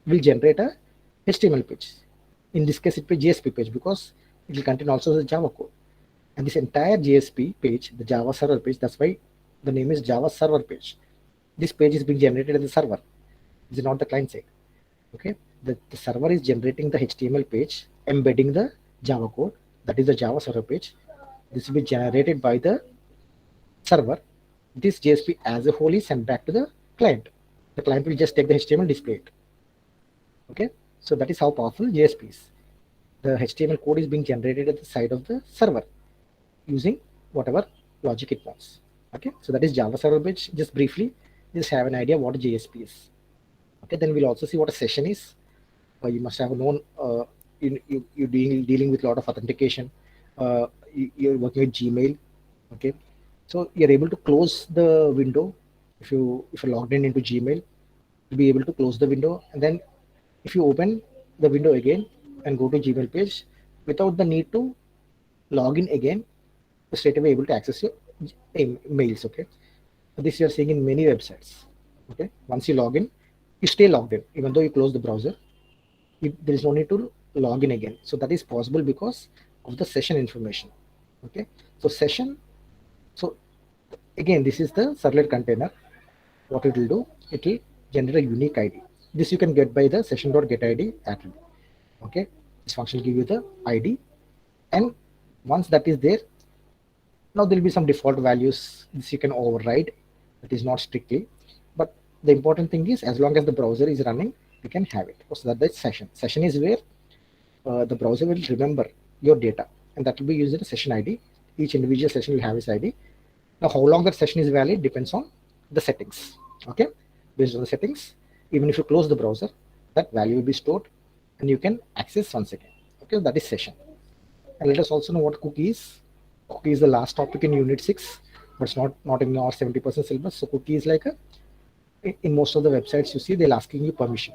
[SPEAKER 1] will generate a HTML page. In this case, it will be JSP page, because it will contain also the Java code. And this entire JSP page, the Java server page, that's why the name is Java server page. This page is being generated at the server. This is not the client side. Okay, the server is generating the HTML page, embedding the Java code. That is the Java server page. This will be generated by the server. This JSP as a whole is sent back to the client. The client will just take the HTML, display it. Okay, so that is how powerful JSP is. The HTML code is being generated at the side of the server using whatever logic it wants. Okay, so that is Java server page. Just briefly, just have an idea what a JSP is. Okay, then we'll also see what a session is. You must have known, you're dealing with a lot of authentication. You're working with Gmail. Okay, so you're able to close the window. If you're logged into Gmail, you'll be able to close the window, and then if you open the window again and go to Gmail page without the need to log in again, you're straight away able to access your mails. Okay, so this you're seeing in many websites. Okay, once you log in, you stay logged in even though you close the browser. There is no need to log in again. So that is possible because of the session information. Okay, so session. So again, this is the servlet container. What it will do, it will generate a unique ID. This you can get by the session.getID attribute. Okay, this function will give you the ID, and once that is there, now there will be some default values. This you can override. That is not strictly, but the important thing is, as long as the browser is running, you can have it. So that's session. Session is where the browser will remember your data, and that will be used as a session ID. Each individual session will have its ID. Now, how long that session is valid depends on the settings. Okay, based on the settings, even if you close the browser, that value will be stored, and you can access once again. Okay, that is session. And let us also know what cookie is. Cookie is the last topic in Unit 6, but it's not in our 70% syllabus. So cookie is like in most of the websites you see, they're asking you permission.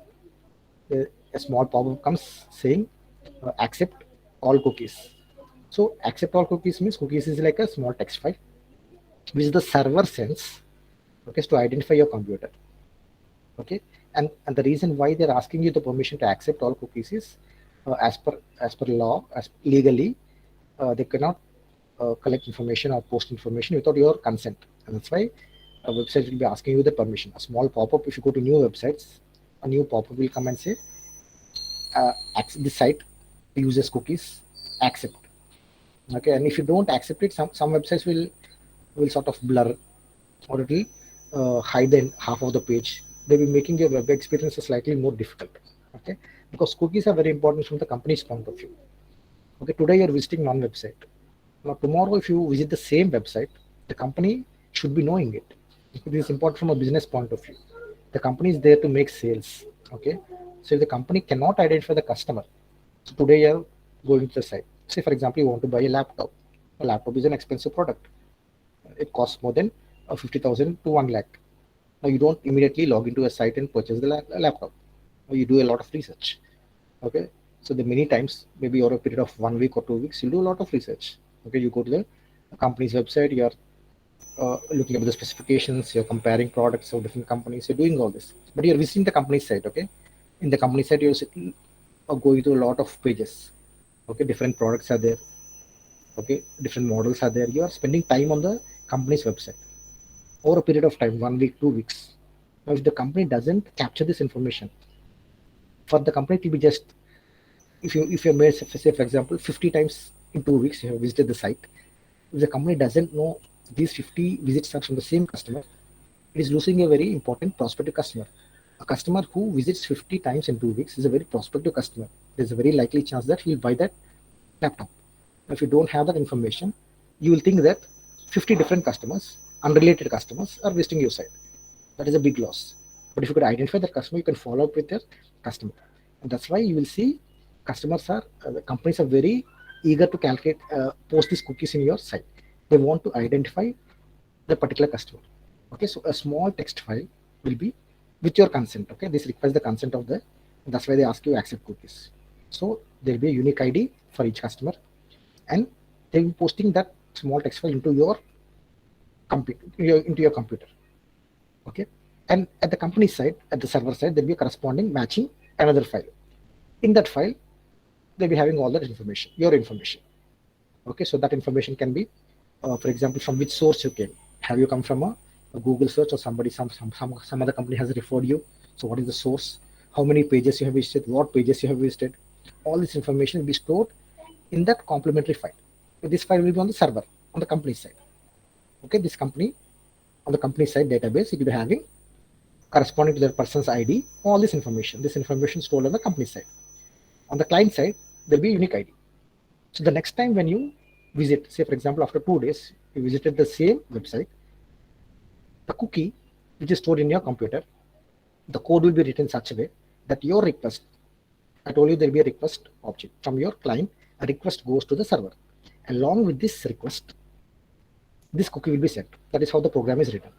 [SPEAKER 1] A small pop-up comes saying accept all cookies. So accept all cookies means cookies is like a small text file which the server sends, okay, to identify your computer. Okay, and the reason why they're asking you the permission to accept all cookies is as per law, as legally, they cannot collect information or post information without your consent, and that's why a website will be asking you the permission. A small pop-up, if you go to new websites, a new pop-up will come and say this site uses cookies, accept. Okay, and if you don't accept it, some websites will sort of blur, or it will hide the half of the page. They'll be making your web experience slightly more difficult. Okay, because cookies are very important from the company's point of view. Okay, today you're visiting one website. Now tomorrow, if you visit the same website, the company should be knowing it. It is important from a business point of view. The company is there to make sales. Okay, so if the company cannot identify the customer, so today you're going to the site. Say for example, you want to buy a laptop. A laptop is an expensive product. It costs more than 50,000 to 1 lakh. Now you don't immediately log into a site and purchase the laptop. Now you do a lot of research. Okay, so the many times, maybe over a period of 1 week or 2 weeks, you do a lot of research. Okay, you go to the company's website, you're looking at the specifications, you're comparing products of different companies, you're doing all this, but you're visiting the company's site. Okay, In the company side, you're going through a lot of pages. Okay, different products are there. Okay, different models are there. You are spending time on the company's website over a period of time, 1 week, 2 weeks. Now, if the company doesn't capture this information, for the company to be just, if you made, say for example, 50 times in 2 weeks you have visited the site, if the company doesn't know these 50 visits are from the same customer, it is losing a very important prospective customer. A customer who visits 50 times in 2 weeks is a very prospective customer. There's a very likely chance that he will buy that laptop. If you don't have that information, you will think that 50 different customers, unrelated customers, are visiting your site. That is a big loss. But if you could identify that customer, you can follow up with your customer. And that's why you will see the companies are very eager to calculate, post these cookies in your site. They want to identify the particular customer. Okay, so a small text file will be with your consent. Okay, this requires the consent of the, that's why they ask you accept cookies. So there will be a unique ID for each customer, and they will be posting that small text file into your computer. Okay, and at the company side, at the server side, there will be a corresponding matching another file. In that file, they'll be having all that information, your information. Okay, so that information can be, for example, from which source you came. Have you come from a Google search, or somebody, some other company has referred you? So what is the source? How many pages you have visited? What pages you have visited? All this information will be stored in that complementary file. So this file will be on the server on the company side. Okay, this company on the company side database, it will be having corresponding to the person's ID, all this information. This information stored on the company side. On the client side, there will be a unique ID. So the next time when you visit, say for example, after 2 days, you visited the same website, the cookie which is stored in your computer, the code will be written in such a way that your request, I told you there will be a request object from your client, a request goes to the server. Along with this request, this cookie will be sent. That is how the program is written.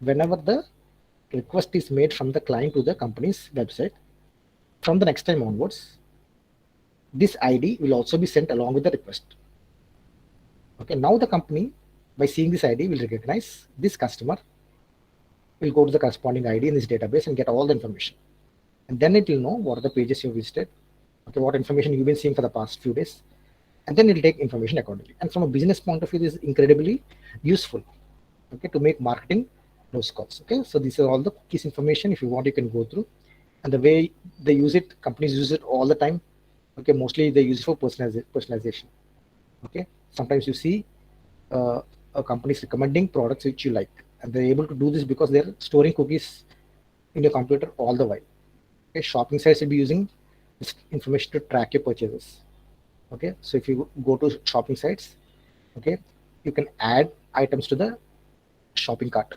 [SPEAKER 1] Whenever the request is made from the client to the company's website, from the next time onwards, this ID will also be sent along with the request. Okay, now the company, by seeing this ID, will recognize this customer, will go to the corresponding ID in this database and get all the information. And then it will know what are the pages you visited, okay, what information you've been seeing for the past few days, and then it will take information accordingly. And from a business point of view, this is incredibly useful, okay, to make marketing those calls. Okay, so these are all the cookies information. If you want, you can go through. And the way they use it, companies use it all the time. Okay, mostly they use it for personalization. Okay, sometimes you see companies recommending products which you like, and they're able to do this because they're storing cookies in your computer all the while. Okay, shopping sites will be using this information to track your purchases. Okay, so if you go to shopping sites, okay, you can add items to the shopping cart.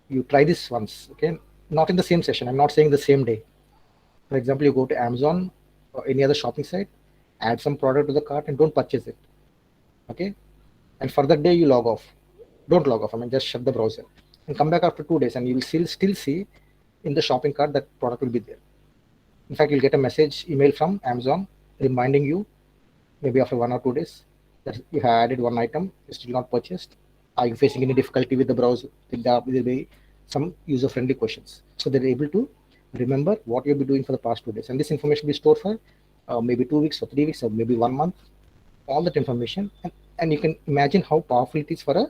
[SPEAKER 1] You try this once, okay, not in the same session. I'm not saying the same day. For example, you go to Amazon or any other shopping site, add some product to the cart and don't purchase it. Okay, and for that day you log off. Don't log off. I mean, just shut the browser and come back after 2 days, and you will still see in the shopping cart that product will be there. In fact, you'll get a email from Amazon reminding you, maybe after 1 or 2 days, that you have added one item, is still not purchased. Are you facing any difficulty with the browser? There will be some user-friendly questions. So they're able to remember what you'll be doing for the past 2 days. And this information will be stored for maybe 2 weeks or 3 weeks or maybe 1 month. All that information. And you can imagine how powerful it is for a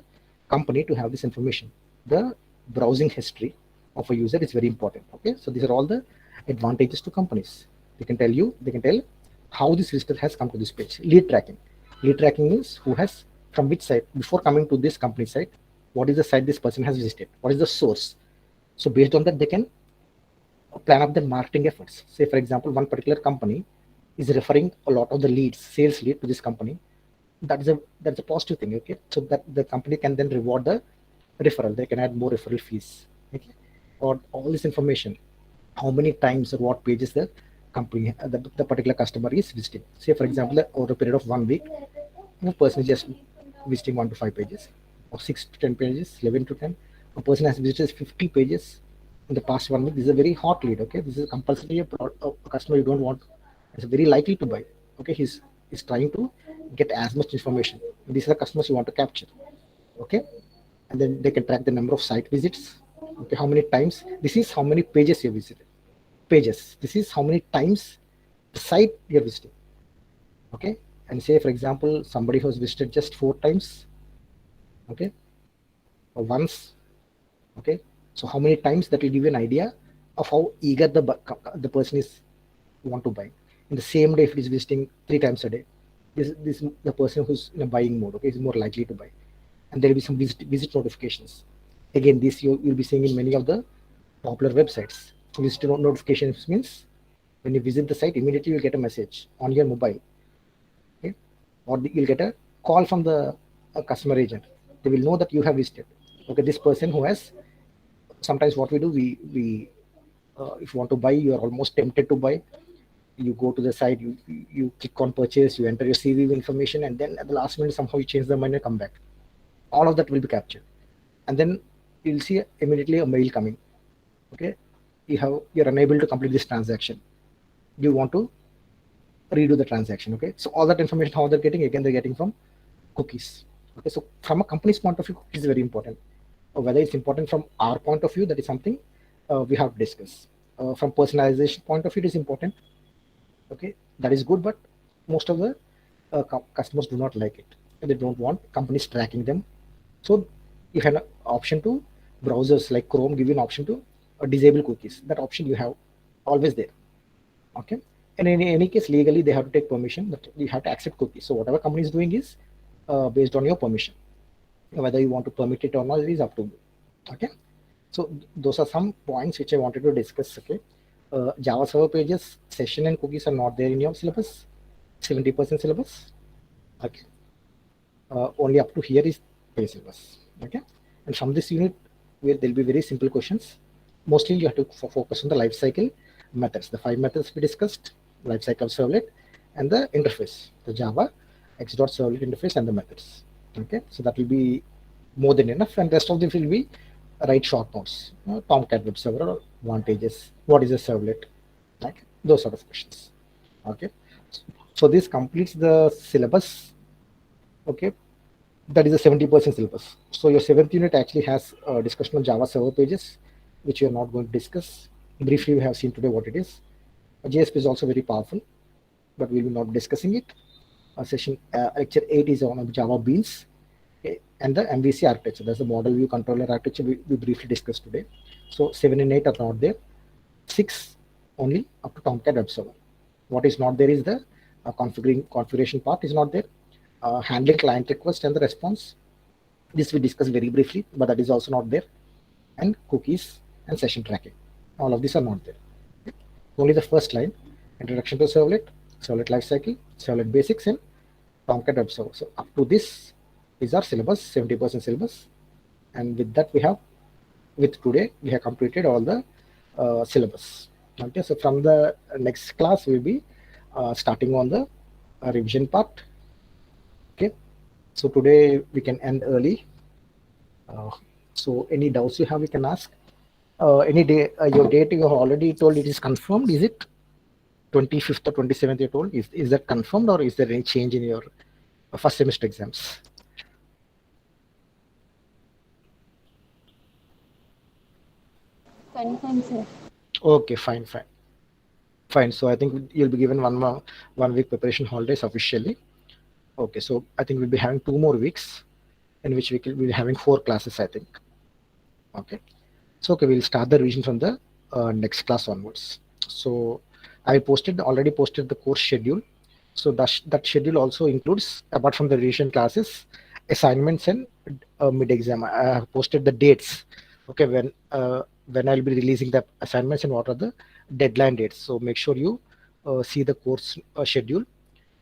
[SPEAKER 1] company to have this information. The browsing history of a user is very important. Okay, so these are all the advantages to companies. They can tell how this visitor has come to this page. Lead tracking. Lead tracking means who has, from which site, before coming to this company site, what is the site this person has visited? What is the source? So based on that, they can plan up their marketing efforts. Say, for example, one particular company is referring a lot of the leads, sales lead to this company. That's a positive thing. Okay, so that the company can then reward the referral. They can add more referral fees. Okay, or all this information, how many times or what pages the company, the particular customer is visiting. Say, for example, over a period of 1 week, a person is just visiting 1 to 5 pages, or 6 to 10 pages, 11 to 10. A person has visited 50 pages in the past 1 week. This is a very hot lead. Okay, this is compulsory a customer you don't want. It's very likely to buy. Okay, he's trying to get as much information. These are the customers you want to capture. Okay, and then they can track the number of site visits. Okay, how many times, this is how many pages you visited. pages. This is how many times the site you're visiting. Okay, and say for example somebody who's visited just 4 times, okay, or once, okay. So how many times, that will give you an idea of how eager the person is want to buy. In the same day, if it is visiting 3 times a day, this the person who's in a buying mode, okay, is more likely to buy. And there will be some visit notifications. Again, this you'll be seeing in many of the popular websites. Visit notifications means when you visit the site, immediately you'll get a message on your mobile, okay? Or you'll get a call from the customer agent. They will know that you have visited. Okay, this person who has. Sometimes what we do, we if you want to buy, you are almost tempted to buy. You go to the site, you click on purchase, you enter your CV information, and then at the last minute somehow you change the mind and come back. All of that will be captured, and then you'll see immediately a mail coming. Okay, you're unable to complete this transaction. You want to redo the transaction. Okay, so all that information, how they're getting, again they're getting from cookies. Okay, so from a company's point of view, cookies is very important. Whether it's important from our point of view, that is something we have to discuss. From personalization point of view, it is important. Okay, that is good, but most of the customers do not like it. They don't want companies tracking them. So you have an option to browsers like Chrome give you an option to disable cookies. That option you have always there. Okay, and in any case, legally they have to take permission that you have to accept cookies. So whatever company is doing is based on your permission. Whether you want to permit it or not is up to you. Okay, so those are some points which I wanted to discuss. Okay, Java server pages, session and cookies are not there in your syllabus. 70% syllabus. Okay, only up to here is page syllabus. Okay, and from this unit where there'll be very simple questions. Mostly you have to focus on the life cycle methods. The 5 methods we discussed: life cycle servlet and the interface, the Java x.servlet interface and the methods. Okay, so that will be more than enough, and rest of this will be write short notes. Tomcat web server advantages, what is a servlet, like those sort of questions. Okay, so this completes the syllabus. Okay, that is a 70% syllabus. So your 7th unit actually has a discussion on Java server pages, which we are not going to discuss. Briefly, we have seen today what it is. JSP is also very powerful, but we will not be discussing it. Lecture 8 is on Java Beans, okay, and the MVC architecture. That's the model view controller architecture we briefly discussed today. So 7 and 8 are not there. 6 only up to Tomcat web server. What is not there is the configuration part is not there. Handling client request and the response. This we discussed very briefly, but that is also not there. And cookies and session tracking. All of these are not there. Okay. Only the first line: introduction to servlet, servlet lifecycle, servlet basics, and Tomcat web server. So up to this is our syllabus, 70% syllabus. And with that with today, we have completed all the syllabus. Okay, so from the next class, we'll be starting on the revision part. Okay, so today we can end early. So any doubts you have, you can ask. Any day, your date you have already told it is confirmed. Is it 25th or 27th you told? Is that confirmed, or is there any change in your first semester exams?
[SPEAKER 3] Confirm, sir.
[SPEAKER 1] Okay, fine. So I think you'll be given 1 week preparation holidays officially. Okay, so I think we'll be having 2 more weeks in which we'll be having 4 classes, I think. Okay, so okay, we'll start the revision from the next class onwards. So I already posted the course schedule. So that schedule also includes, apart from the revision classes, assignments and mid-exam. I have posted the dates. Okay, when I'll be releasing the assignments and what are the deadline dates. So make sure you see the course schedule.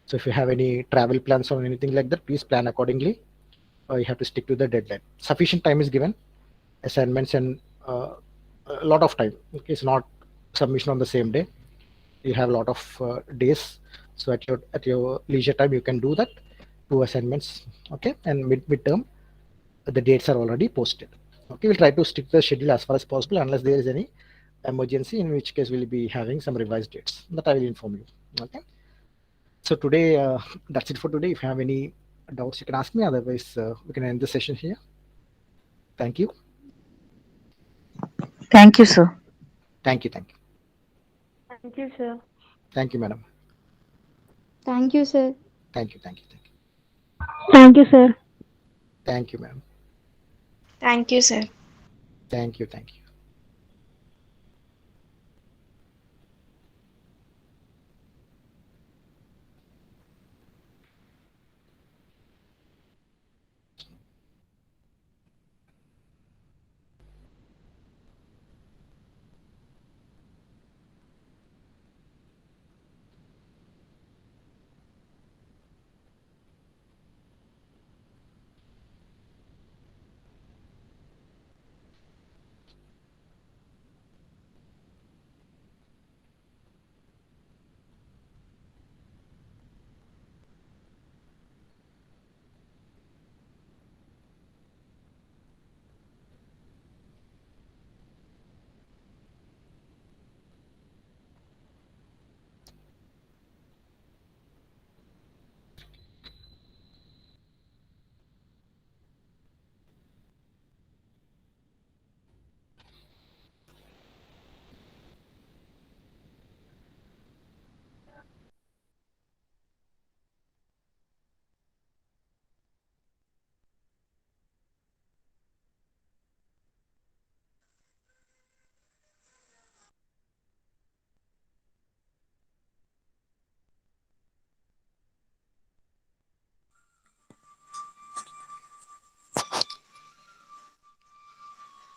[SPEAKER 1] So if you have any travel plans or anything like that, please plan accordingly. You have to stick to the deadline. Sufficient time is given. Assignments and a lot of time. Okay, it's not submission on the same day. You have a lot of days. So at your leisure time, you can do that. 2 assignments. Okay, and midterm, the dates are already posted. Okay, we'll try to stick to the schedule as far as possible, unless there is any emergency, in which case we'll be having some revised dates. That I will inform you. Okay. So today, that's it for today. If you have any doubts, you can ask me. Otherwise, we can end the session here. Thank you.
[SPEAKER 2] Thank you, sir.
[SPEAKER 1] Thank you.
[SPEAKER 3] Thank you, sir.
[SPEAKER 1] Thank you, madam.
[SPEAKER 4] Thank you, sir.
[SPEAKER 1] Thank you, thank you, thank you.
[SPEAKER 3] Thank you, sir.
[SPEAKER 1] Thank you, madam.
[SPEAKER 5] Thank you, sir.
[SPEAKER 1] Thank you, thank you.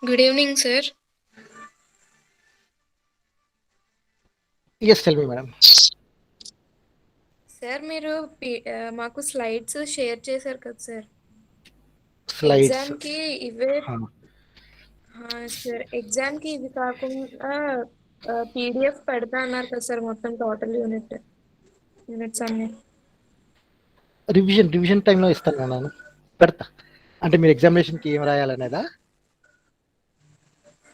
[SPEAKER 5] Good evening, sir.
[SPEAKER 1] Yes, tell me, madam.
[SPEAKER 5] Sir మీరు మాకు slides share చేశారు కదా sir
[SPEAKER 1] Slides.
[SPEAKER 5] ఎగ్జామ్కి ఇవే
[SPEAKER 1] Huh.
[SPEAKER 5] Sir ఎగ్జామ్కి ఇవి కాకుండా PDF పెడతా అన్నారు కదా సార్ మొత్తం టోటల్ యూనిట్స్ అన్ని
[SPEAKER 1] రివిజన్ టైంలో ఇస్తాను నేను పెడతా. అంటే మీరు ఎగ్జామినేషన్కి ఏం రాయాలనేదా?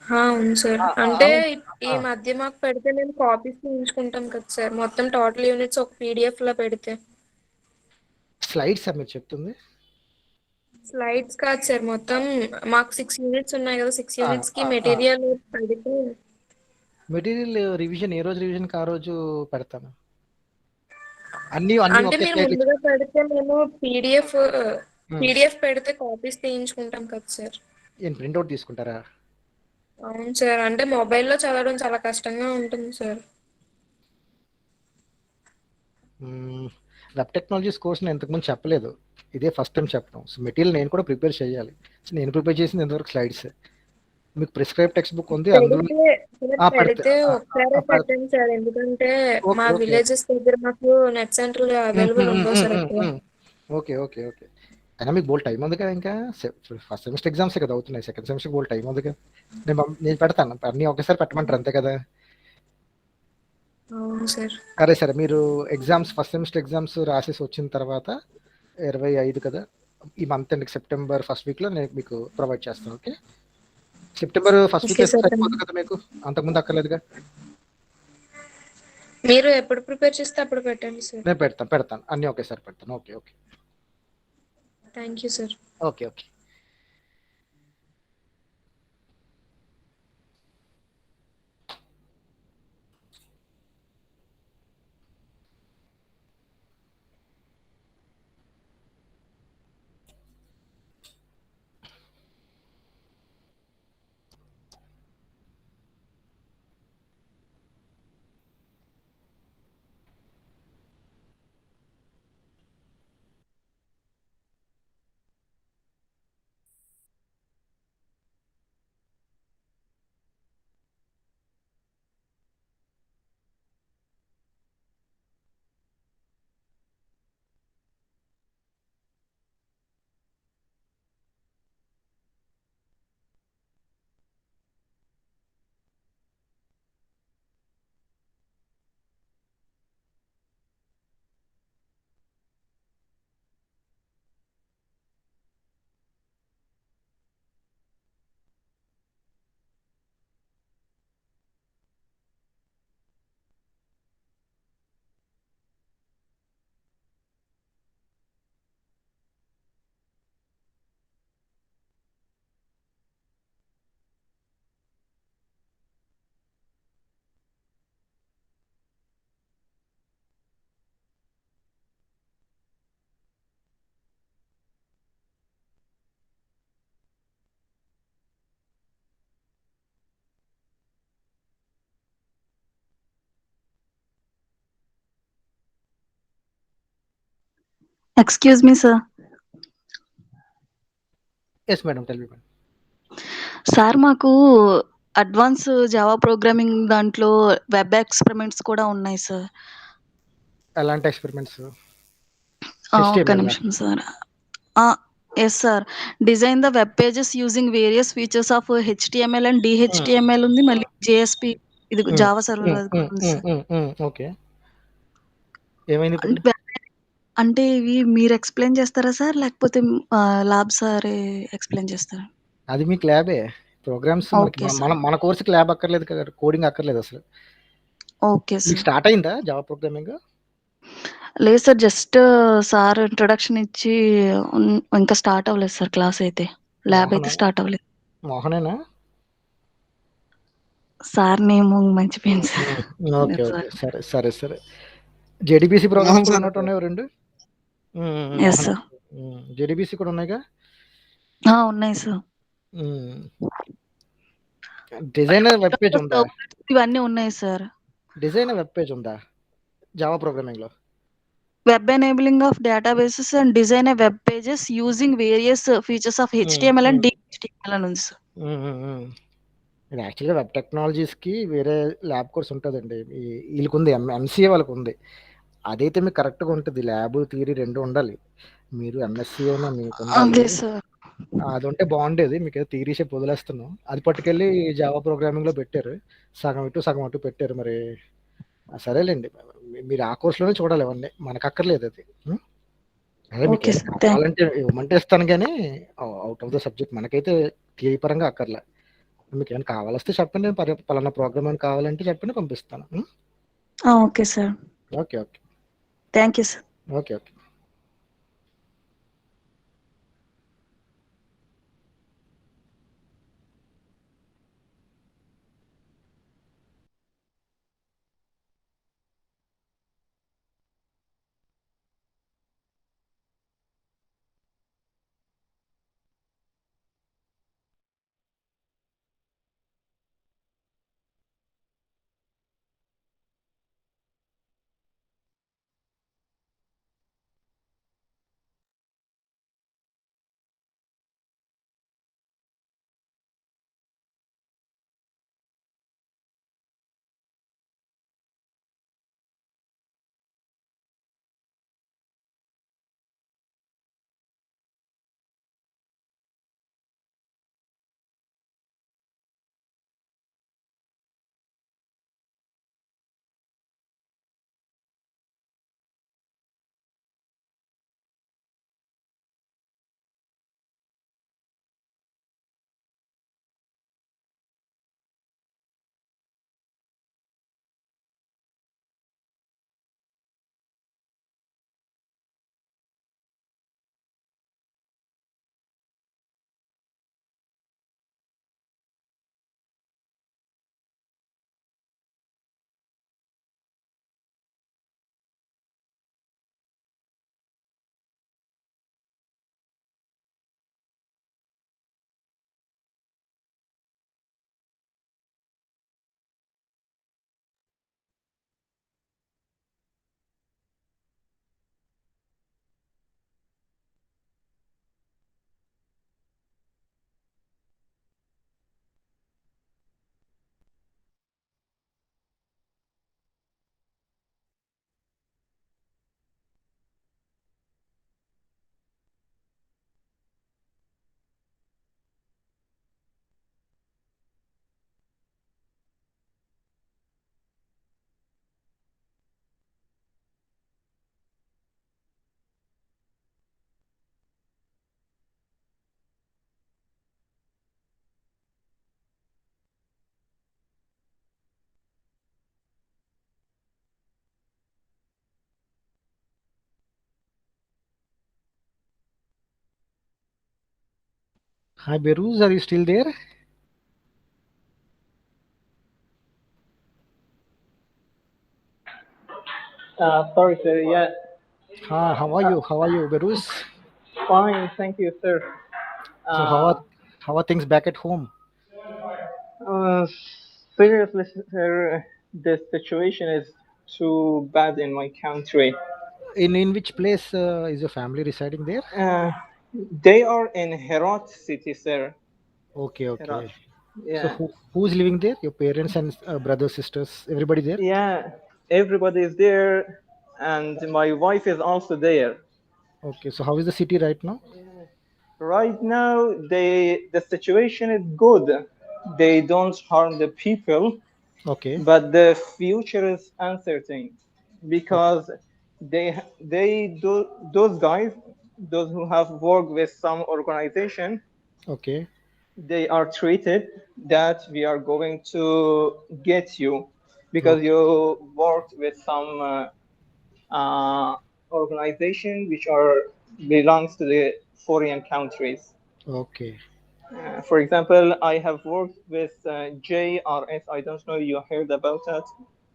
[SPEAKER 5] అవును సార్ అంటే
[SPEAKER 1] అవును.
[SPEAKER 5] ఈ మధ్య మాకు పెడితే మేము కాపీస్ తీయించుకుంటాం కదా సార్ మొత్తం టోటల్ యూనిట్స్ ఒక పీడిఎఫ్ లా పెడితే
[SPEAKER 1] స్లైడ్స్ మీరు చెప్తుంది.
[SPEAKER 5] స్లైడ్స్ కాదు సార్ మొత్తం మాకు 6 యూనిట్స్ ఉన్నాయి కదా 6 యూనిట్స్ కి మెటీరియల్ పెడితే
[SPEAKER 1] మెటీరియల్ రివిజన్ ఏ రోజు రివిజన్కి ఆ రోజు పెడతాను. అన్ని
[SPEAKER 5] అంటే
[SPEAKER 1] ఒకే
[SPEAKER 5] మీరు
[SPEAKER 1] స్లైడ్.
[SPEAKER 5] ముందుగా పెడితే మేము పీడిఎఫ్ పెడితే కాపీస్ తీయించుకుంటాం కదా సార్
[SPEAKER 1] ఏం ప్రింట్అవుట్ తీసుకుంటారా?
[SPEAKER 5] అవును సార్ అంటే మొబైల్లో చదవడం చాలా కష్టంగా ఉంటుంది సార్
[SPEAKER 1] వెబ్ టెక్నాలజీస్ కోర్స్ నేను ఇంతకుముందు చెప్పలేదు, ఇదే ఫస్ట్ టైం చెప్పడం. సో మెటీరియల్ నేను కూడా ప్రిపేర్ చేయాలి. సో నేను ప్రిపేర్ చేసింది ఇంతవరకు స్లైడ్స్. మీకు ప్రిస్క్రైబ్ టెక్స్ట్ బుక్ ఉంది, అందులో
[SPEAKER 5] పెడితే ఒకసారి పెట్టండి సార్ ఎందుకంటే మా
[SPEAKER 1] ఓకే.
[SPEAKER 5] విలేజెస్ దగ్గర మాకు నెట్ సెంటర్ అవైలబుల్ ఉండవు సార్ ఎక్కువ
[SPEAKER 1] ఓకే ఓకే ఓకే. అయినా మీకు బోల్ టైం ఉంది కదా, ఇంకా ఫస్ట్ సెమిస్టర్ ఎగ్జామ్స్ కదా అవుతున్నాయి, సెకండ్ సెమిస్టర్ బోల్ టైం ఉంది కదా. నేను పెడతాను, అన్నీ ఒకేసారి పెట్టమంటారు అంతే కదా.
[SPEAKER 5] అవును సార్
[SPEAKER 1] సరే మీరు ఎగ్జామ్స్ ఫస్ట్ సెమిస్టర్ ఎగ్జామ్స్ రాసేసి వచ్చిన తర్వాత 25 కదా, ఈ మంత్ అండ్ సెప్టెంబర్ ఫస్ట్ వీక్లో నేను మీకు ప్రొవైడ్ చేస్తాను. Okay, September first week
[SPEAKER 5] okay
[SPEAKER 1] అయితే
[SPEAKER 5] సార్
[SPEAKER 1] సరిపోతుంది కదా మీకు, అంతకుముందు అక్కర్లేదుగా.
[SPEAKER 5] మీరు ఎప్పుడు ప్రిపేర్ చేస్తే అప్పుడు పెట్టండి సార్
[SPEAKER 1] నేను పెడతాను అన్నీ ఒకేసారి పెడతాను. Okay okay
[SPEAKER 5] thank you sir
[SPEAKER 1] okay okay.
[SPEAKER 2] Excuse me, sir.
[SPEAKER 1] Yes, madam. Tell me, madam.
[SPEAKER 2] Sir మాకు అడ్వాన్స్ జావా ప్రోగ్రామింగ్ దాంట్లో వెబ్ ఎక్స్పెరిమెంట్స్ కూడా ఉన్నాయి సార్.
[SPEAKER 1] ఎలాంటి ఎక్స్పెరిమెంట్స్?
[SPEAKER 2] ఒక్క
[SPEAKER 1] HTML.
[SPEAKER 2] నిమిషం sir. Yes sir. Design the web pages using various features of HTML and DHTML ఉంది, మళ్ళీ JSP ఇది జావా సర్వర్ అది కూడా ఉంది సార్.
[SPEAKER 1] ఓకే. ఏమైంది ఇప్పుడు?
[SPEAKER 2] అంటే ఇవి మీరు ఎక్స్ప్లెయిన్ చేస్తారా సార్, లేకపోతే ల్యాబ్ సారే ఎక్స్ప్లెయిన్ చేస్తారా?
[SPEAKER 1] అది మీకు ల్యాబే. ప్రోగ్రామ్స్ మనకి
[SPEAKER 2] ఓకే సార్.
[SPEAKER 1] మన కోర్సుకి ల్యాబ్ అక్కర్లేదు కదా, కోడింగ్ అక్కర్లేదు అసలు.
[SPEAKER 2] ఓకే
[SPEAKER 1] మీకు
[SPEAKER 2] సార్.
[SPEAKER 1] స్టార్ట్ అయిందా జావా ప్రోగ్రామింగ్?
[SPEAKER 2] లేదు సార్, జస్ట్ సార్ ఇంట్రొడక్షన్ ఇచ్చి ఇంకా స్టార్ట్ అవ్వలేదు సార్ క్లాస్ అయితే. ల్యాబ్ అయితే స్టార్ట్ అవ్వలేదు.
[SPEAKER 1] మోహనేనా?
[SPEAKER 2] సార్ నేమ్ మర్చిపోయింది సార్.
[SPEAKER 1] ఓకే ఓకే, సరే సరే సరే. జేడీబీసీ ప్రోగ్రామ్స్ కూడా ఉన్నట్టు ఉన్నాయి 2.
[SPEAKER 2] Yes sir.
[SPEAKER 1] జేడీబీసీ కూడా ఉన్నాయిగా.
[SPEAKER 2] ఉన్నాయి సార్.
[SPEAKER 1] డిజైనర్ వెబ్ పేజ్ ఉందా?
[SPEAKER 2] ఇవన్నీ ఉన్నాయి సార్.
[SPEAKER 1] డిజైనర్ వెబ్ పేజ్ ఉందా జావా ప్రోగ్రామింగ్ లో?
[SPEAKER 2] Web enabling of databases and design web pages using various features of HTML and DHTML అని ఉంది సార్.
[SPEAKER 1] ఇది యాక్చువల్గా వెబ్ టెక్నాలజీస్కి వేరే ల్యాబ్ కోర్స్ ఉంటుందండి. వీళ్ళకి ఉంది, MCA వాళ్ళకి ఉంది. అదైతే మీకు కరెక్ట్గా ఉంటుంది. ల్యాబ్ థియరీ 2 ఉండాలి. మీరు MSc అయినా మీకు ఉండాలి.
[SPEAKER 2] అదే సార్.
[SPEAKER 1] అది ఉంటే బాగుండేది. మీకు ఏదో థియరీ షేప్ వదిలేస్తున్నాం. అది పట్టుకెళ్ళి జావా ప్రోగ్రామింగ్ లో పెట్టారు. సగం ఇటు పెట్టారు. మరి సరేలేండి, మీరు ఆ కోర్సులోనే చూడాలి అవన్నీ, మనకు అక్కర్లేదు అది. అదే మీకు
[SPEAKER 2] ఓకే
[SPEAKER 1] ఏమైనా
[SPEAKER 2] సార్.
[SPEAKER 1] కావాలంటే ఇవ్వమంటే ఇస్తాను, కానీ అవుట్ ఆఫ్ ద సబ్జెక్ట్ మనకైతే థియరీ పరంగా అక్కర్లే. మీకు ఏమైనా కావాలొస్తే చెప్పండి, పలానా ప్రోగ్రామ్ అని కావాలంటే చెప్పండి, పంపిస్తాను.
[SPEAKER 2] Okay sir.
[SPEAKER 1] Okay okay
[SPEAKER 2] thank you sir.
[SPEAKER 1] Okay okay. Hi Beruz, are you still there?
[SPEAKER 6] Sorry, sir. Yeah.
[SPEAKER 1] How are you? How are you, Beruz?
[SPEAKER 6] Fine, thank you, sir.
[SPEAKER 1] So how are things back at home?
[SPEAKER 6] Seriously, sir, the situation is too bad in my country.
[SPEAKER 1] in which place is your family residing there?
[SPEAKER 6] They are in Herat city, sir.
[SPEAKER 1] Okay,
[SPEAKER 6] Herat.
[SPEAKER 1] okay. So
[SPEAKER 6] Yeah.
[SPEAKER 1] who's living there? Your parents and brothers, sisters, everybody there?
[SPEAKER 6] Yeah. Everybody is there, and my wife is also there.
[SPEAKER 1] Okay, so how is the city right now?
[SPEAKER 6] Right now, the situation is good. They don't harm the people,
[SPEAKER 1] Okay,
[SPEAKER 6] but the future is uncertain because they do those guys, those who have worked with some organization,
[SPEAKER 1] okay,
[SPEAKER 6] they are treated that we are going to get you because
[SPEAKER 1] okay,
[SPEAKER 6] you worked with some organization which are belongs to the foreign countries.
[SPEAKER 1] okay.
[SPEAKER 6] For example, I have worked with JRS. I don't know you heard about that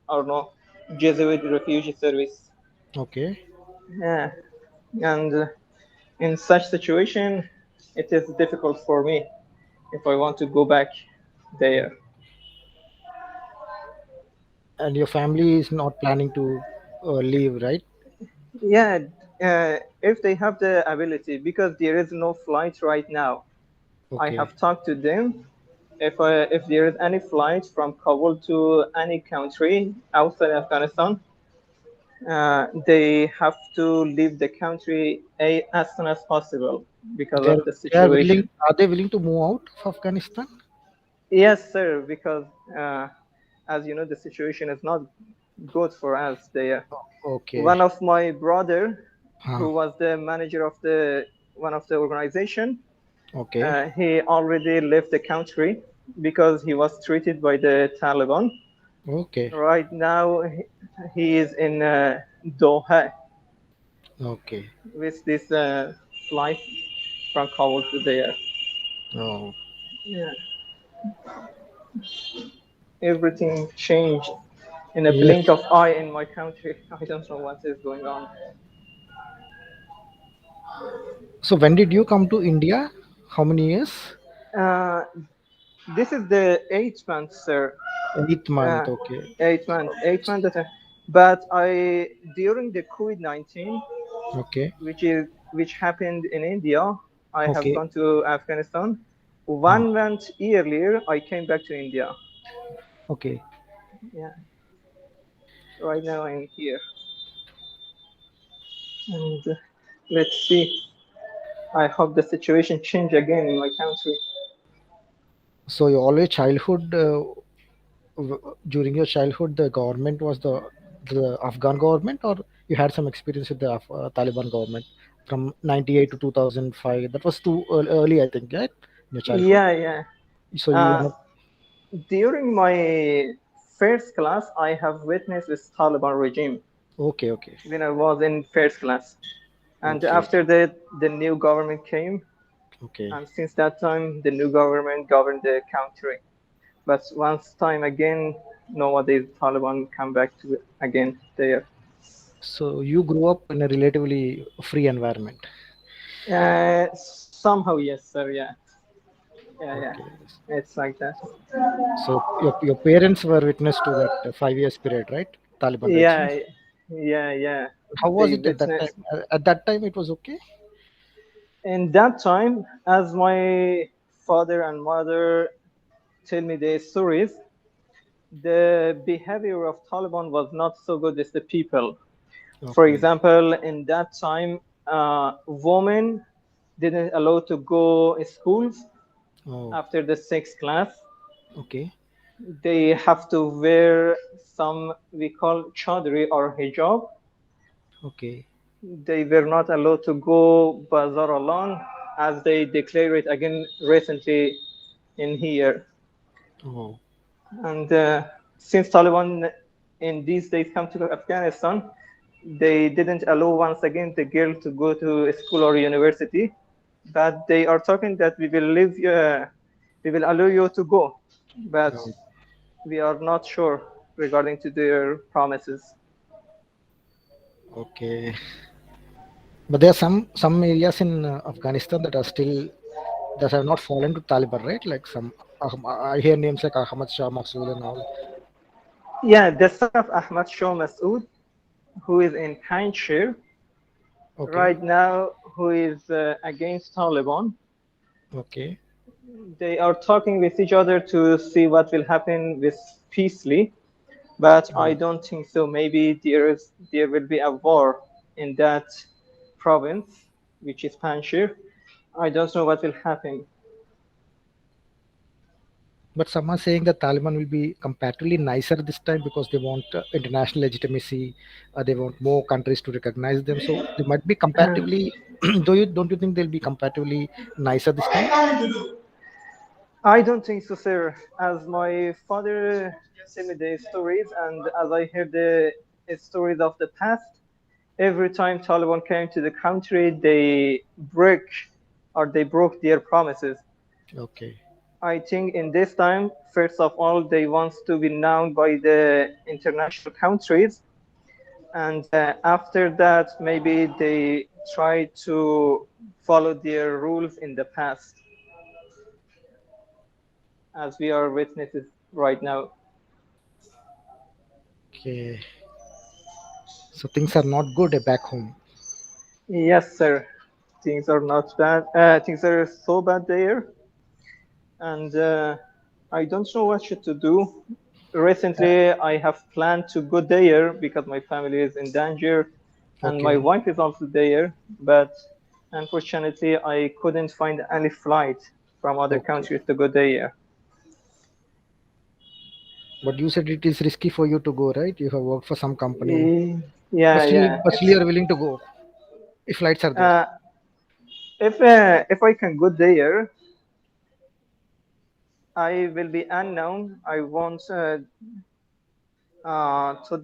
[SPEAKER 6] or no, Jesuit Refugee Service.
[SPEAKER 1] Okay.
[SPEAKER 6] Yeah, and in such situation, it is difficult for me if I want to go back there.
[SPEAKER 1] And your family is not planning to leave, right?
[SPEAKER 6] Yeah, if they have the ability, because there is no flight right now. I
[SPEAKER 1] Okay,
[SPEAKER 6] have talked to them. If there is any flight from Kabul to any country outside Afghanistan, they have to leave the country as soon as possible because
[SPEAKER 1] they're
[SPEAKER 6] of the
[SPEAKER 1] they are willing.
[SPEAKER 6] situation.
[SPEAKER 1] Are they willing to move out of Afghanistan?
[SPEAKER 6] Yes, sir, because as you know, the situation is not good for us there.
[SPEAKER 1] Okay.
[SPEAKER 6] One of my brother,
[SPEAKER 1] Huh.
[SPEAKER 6] who was the manager of the one of the organization,
[SPEAKER 1] Okay.
[SPEAKER 6] he already left the country because he was treated by the Taliban.
[SPEAKER 1] Okay.
[SPEAKER 6] Right now, he is in Doha
[SPEAKER 1] Okay.
[SPEAKER 6] with this flight from Kabul to there.
[SPEAKER 1] Oh.
[SPEAKER 6] Yeah, everything changed in a
[SPEAKER 1] Yes.
[SPEAKER 6] blink of eye in my country. I don't know what is going on.
[SPEAKER 1] So when did you come to India? How many years?
[SPEAKER 6] Uh, this is the 8 months, sir.
[SPEAKER 1] 8th month.
[SPEAKER 6] Uh,
[SPEAKER 1] Okay.
[SPEAKER 6] 8 months, 8 months. But I during the COVID-19,
[SPEAKER 1] Okay.
[SPEAKER 6] which happened in India, I have
[SPEAKER 1] Okay.
[SPEAKER 6] gone to Afghanistan.
[SPEAKER 1] Huh.
[SPEAKER 6] 1 month earlier, I came back to India.
[SPEAKER 1] Okay.
[SPEAKER 6] Yeah, right now I'm here, and let's see. I hope the situation change again in my country.
[SPEAKER 1] So your always childhood, during your childhood, the government was the Afghan government, or you had some experience with the Taliban government from 98 to 2005. That was too early, I think, right? In your childhood.
[SPEAKER 6] Yeah, yeah.
[SPEAKER 1] So you were
[SPEAKER 6] Uh,
[SPEAKER 1] not.
[SPEAKER 6] During my first class, I have witnessed this Taliban regime
[SPEAKER 1] Okay. Okay.
[SPEAKER 6] when I was in first class. And
[SPEAKER 1] Okay.
[SPEAKER 6] after that, the new government came.
[SPEAKER 1] Okay.
[SPEAKER 6] And since that time, the new government governed the country. But once time again, nowadays Taliban come back to again there.
[SPEAKER 1] So you grew up in a relatively free environment.
[SPEAKER 6] Somehow, yes, sir. Yeah, yeah.
[SPEAKER 1] Okay.
[SPEAKER 6] It's like that.
[SPEAKER 1] So your parents were witness to that 5 years period, right? Taliban regime.
[SPEAKER 6] Yeah, yeah.
[SPEAKER 1] How was
[SPEAKER 6] They
[SPEAKER 1] it at that time?
[SPEAKER 6] witnessed.
[SPEAKER 1] At that time, it was okay.
[SPEAKER 6] In that time, as my father and mother tell me their stories, the behavior of Taliban was not so good with the people. For
[SPEAKER 1] Okay.
[SPEAKER 6] example, in that time, women didn't allow to go in schools
[SPEAKER 1] Oh.
[SPEAKER 6] after the sixth class.
[SPEAKER 1] Okay.
[SPEAKER 6] They have to wear some we call chadri or hijab.
[SPEAKER 1] Okay.
[SPEAKER 6] They were not allowed to go bazaar alone, as they declared it again recently in here.
[SPEAKER 1] Oh.
[SPEAKER 6] And since Taliban in these days come to Afghanistan, they didn't allow once again the girl to go to a school or university, but they are talking that we will leave, we will allow you to go, but
[SPEAKER 1] Oh.
[SPEAKER 6] we are not sure regarding to their promises.
[SPEAKER 1] Okay. But there are some areas in Afghanistan that are still that have not fallen to Taliban, right? Like some I hear names like Ahmad Shah Massoud and all.
[SPEAKER 6] Yeah, the son of Ahmad Shah Massoud, who is in Panjshir,
[SPEAKER 1] Okay.
[SPEAKER 6] right now who is against Taliban.
[SPEAKER 1] Okay.
[SPEAKER 6] They are talking with each other to see what will happen with peacefully, but I don't think so. Maybe there will be a war in that province, which is Panjshir. I don't know what will happen.
[SPEAKER 1] But some are saying that Taliban will be comparatively nicer this time because they want international legitimacy. They want more countries to recognize them. So they might be comparatively. Don't you think they'll be comparatively nicer this time?
[SPEAKER 6] I don't think so, sir. As my father sent me the stories, and as I heard the stories of the past, every time Taliban came to the country, they broke their promises.
[SPEAKER 1] Okay.
[SPEAKER 6] I think in this time, first of all, they want to be known by the international countries, and after that, maybe they try to follow their rules in the past, as we are witnesses right now.
[SPEAKER 1] Okay. So things are not good back home.
[SPEAKER 6] Yes, sir. Things are not bad. Things are so bad there, and I don't know what should to do. Recently, I have planned to go there because my family is in danger, and my
[SPEAKER 1] Okay.
[SPEAKER 6] wife is also there. But unfortunately, I couldn't find any flight from other
[SPEAKER 1] Okay.
[SPEAKER 6] countries to go there.
[SPEAKER 1] But you said it is risky for you to go, right? You have worked for some company,
[SPEAKER 6] Yeah, yeah.
[SPEAKER 1] but still you are willing to go if flights are there.
[SPEAKER 6] Uh, if I can go there, I will be unknown. I won't tell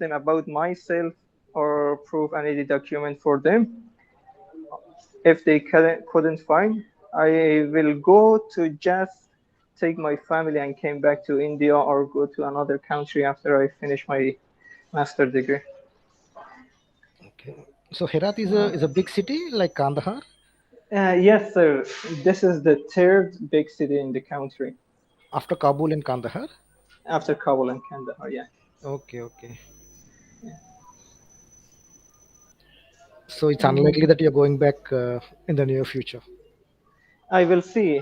[SPEAKER 6] them about myself or prove any document for them. If they couldn't find, I will go to just take my family and came back to India or go to another country after I finish my master degree.
[SPEAKER 1] Okay. So Herat is a big city like Kandahar.
[SPEAKER 6] Yes, sir. This is the third big city in the country
[SPEAKER 1] After Kabul and Kandahar.
[SPEAKER 6] after Kabul and Kandahar. Yeah.
[SPEAKER 1] Okay. Okay. So it's unlikely that you're going back in the near future.
[SPEAKER 6] I will see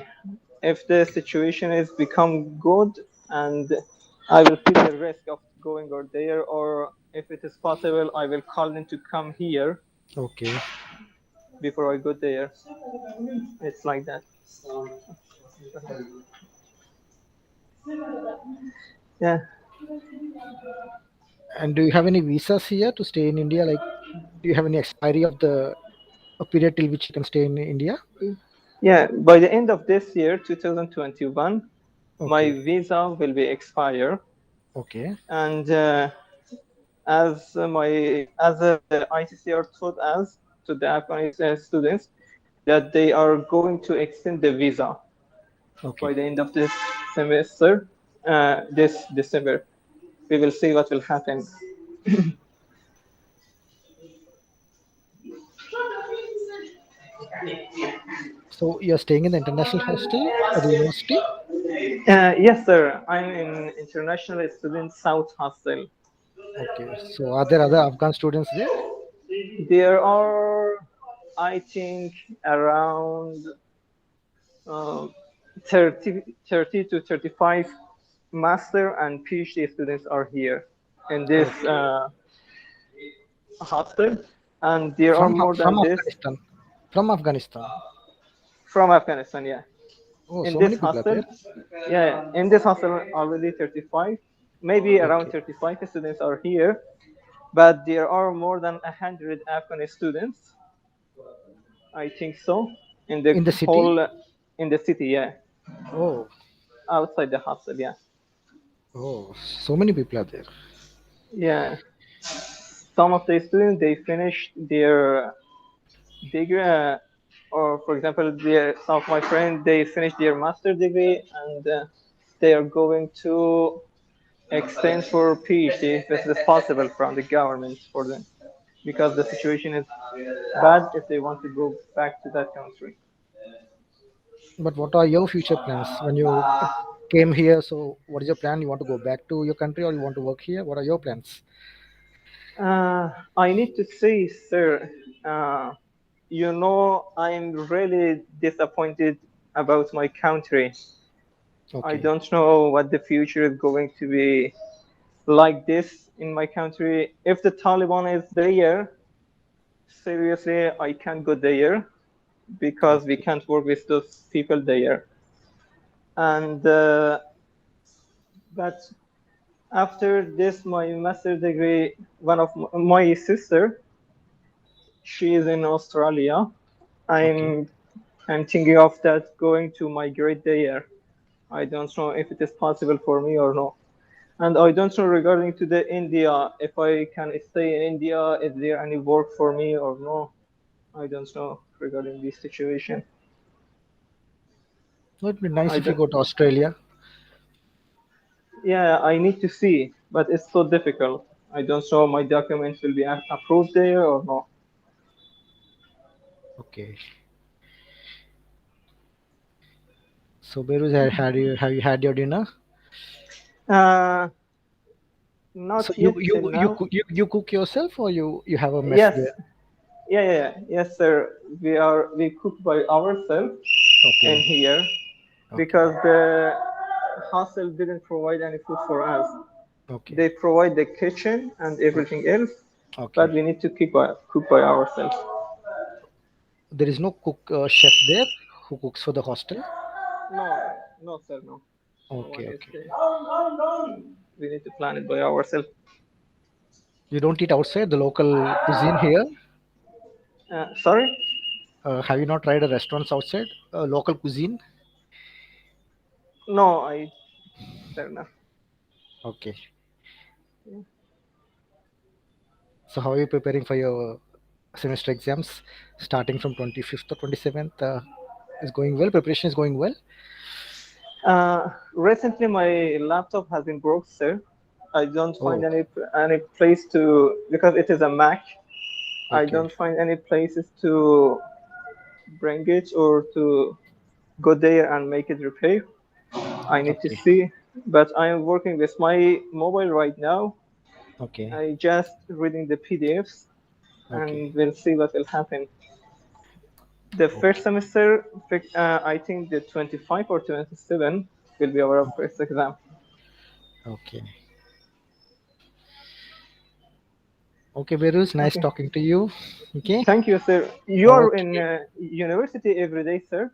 [SPEAKER 6] if the situation is become good, and I will see the risk of going or there, or if it is possible, I will call them to come here
[SPEAKER 1] Okay.
[SPEAKER 6] before I go there. It's like that. Yeah.
[SPEAKER 1] And do you have any visas here to stay in India? Like, do you have any expiry of the a period till which you can stay in India?
[SPEAKER 6] Yeah. By the end of this year, 2021, my
[SPEAKER 1] Okay.
[SPEAKER 6] visa will be expire,
[SPEAKER 1] Okay.
[SPEAKER 6] and as the ICCR told us to the Afghan students that they are going to extend the visa
[SPEAKER 1] Okay.
[SPEAKER 6] by the end of this semester, this December. We will see what will happen.
[SPEAKER 1] So you're staying in the international hostel at the university?
[SPEAKER 6] Yes, sir. I'm in International Student South Hostel.
[SPEAKER 1] Okay. So are there other Afghan students there?
[SPEAKER 6] There are, I think, around uh, 30 to 35 master and PhD students are here in this
[SPEAKER 1] Okay.
[SPEAKER 6] hostel, and there are more
[SPEAKER 1] From
[SPEAKER 6] than this
[SPEAKER 1] Afghanistan. From Afghanistan.
[SPEAKER 6] from Afghanistan. Yeah,
[SPEAKER 1] Oh,
[SPEAKER 6] in
[SPEAKER 1] so
[SPEAKER 6] this
[SPEAKER 1] many people are there.
[SPEAKER 6] hostel, yeah, in this hostel already 35, maybe around
[SPEAKER 1] Okay.
[SPEAKER 6] 35 students are here, but there are more than 100 Afghan students. I think so in the
[SPEAKER 1] In the city?
[SPEAKER 6] whole in the city. Yeah,
[SPEAKER 1] Oh.
[SPEAKER 6] outside the hostel. Yeah,
[SPEAKER 1] Oh, so many people are there.
[SPEAKER 6] yeah. Some of the students they finished their degree, or for example, some of my friends they finished their master degree, and they are going to extend for PhD if it is possible from the government for them, because the situation is bad if they want to go back to that country.
[SPEAKER 1] But what are your future plans when you came here? So what is your plan? You want to go back to your country or you want to work here? What are your plans?
[SPEAKER 6] I need to say, sir, uh, I'm really disappointed about my country. I
[SPEAKER 1] Okay.
[SPEAKER 6] don't know what the future is going to be like this in my country. If the Taliban is there, seriously, I can't go there because we can't work with those people there. And but after this, my master's degree, one of my sister, she is in Australia. I'm thinking of that going to migrate there. I don't know if it is possible for me or no. And I don't know regarding to the India, if I can stay in India, is there any work for me or no? I don't know regarding this situation.
[SPEAKER 1] It'd be nice
[SPEAKER 6] I
[SPEAKER 1] if you
[SPEAKER 6] don't-
[SPEAKER 1] go to Australia.
[SPEAKER 6] Yeah, I need to see, but it's so difficult. I don't know my documents will be approved there or no.
[SPEAKER 1] Okay. So, Beruz, have you had your dinner?
[SPEAKER 6] Not
[SPEAKER 1] So
[SPEAKER 6] yet till now.
[SPEAKER 1] you cook yourself, or you have a mess
[SPEAKER 6] Yes,
[SPEAKER 1] there?
[SPEAKER 6] yes, sir. We cook by ourselves in
[SPEAKER 1] Okay.
[SPEAKER 6] here because the hostel didn't provide any food for us.
[SPEAKER 1] Okay.
[SPEAKER 6] They provide the kitchen and everything else, but
[SPEAKER 1] Okay.
[SPEAKER 6] we need to cook by ourselves.
[SPEAKER 1] There is no chef there who cooks for the hostel.
[SPEAKER 6] No, sir, no.
[SPEAKER 1] Okay.
[SPEAKER 6] One is
[SPEAKER 1] Okay.
[SPEAKER 6] there. We need to plan it by ourselves.
[SPEAKER 1] You don't eat outside the local cuisine here?
[SPEAKER 6] Sorry?
[SPEAKER 1] Have you not tried a restaurants outside local cuisine?
[SPEAKER 6] No, sir, no.
[SPEAKER 1] Okay. So how are you preparing for your semester exams starting from 25th or 27th? Is going well? Preparation is going well?
[SPEAKER 6] Recently, my laptop has been broke, sir. I don't find
[SPEAKER 1] Oh,
[SPEAKER 6] any place to, because it is a Mac. I
[SPEAKER 1] okay.
[SPEAKER 6] don't find any places to bring it or to go there and make it repair. I need to
[SPEAKER 1] Okay.
[SPEAKER 6] see, but I am working with my mobile right now.
[SPEAKER 1] Okay.
[SPEAKER 6] I just reading the PDFs
[SPEAKER 1] Okay.
[SPEAKER 6] and we'll see what will happen. The first semester, I think the 25 or 27 will be our first exam.
[SPEAKER 1] Okay. Okay, Beruz, nice
[SPEAKER 6] Okay.
[SPEAKER 1] talking to you. Okay.
[SPEAKER 6] Thank you, sir. You are in
[SPEAKER 1] Okay.
[SPEAKER 6] university every day, sir?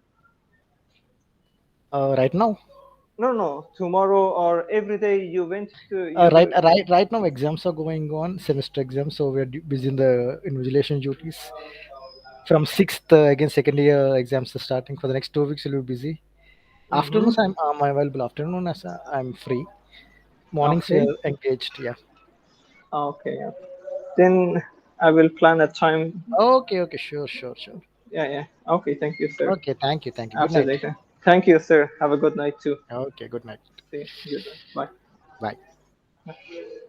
[SPEAKER 1] Right now,
[SPEAKER 6] No. Tomorrow or every day you went to
[SPEAKER 1] right now, exams are going on, semester exams. So we're busy in the invigilation duties. From 6th, again, second year exams are starting. For the next 2 weeks, we'll be busy. Afternoons, I'm available. Afternoon, I'm free. Mornings, we
[SPEAKER 6] Okay.
[SPEAKER 1] are engaged. Yeah.
[SPEAKER 6] Okay. Then I will plan a time.
[SPEAKER 1] Okay. Sure.
[SPEAKER 6] Yeah. Okay. Thank you, sir.
[SPEAKER 1] Okay. Thank you. Good
[SPEAKER 6] After
[SPEAKER 1] night.
[SPEAKER 6] later. Thank you, sir. Have a good night too.
[SPEAKER 1] Okay. Good night.
[SPEAKER 6] See you. Goodbye.
[SPEAKER 1] Bye.
[SPEAKER 6] Bye.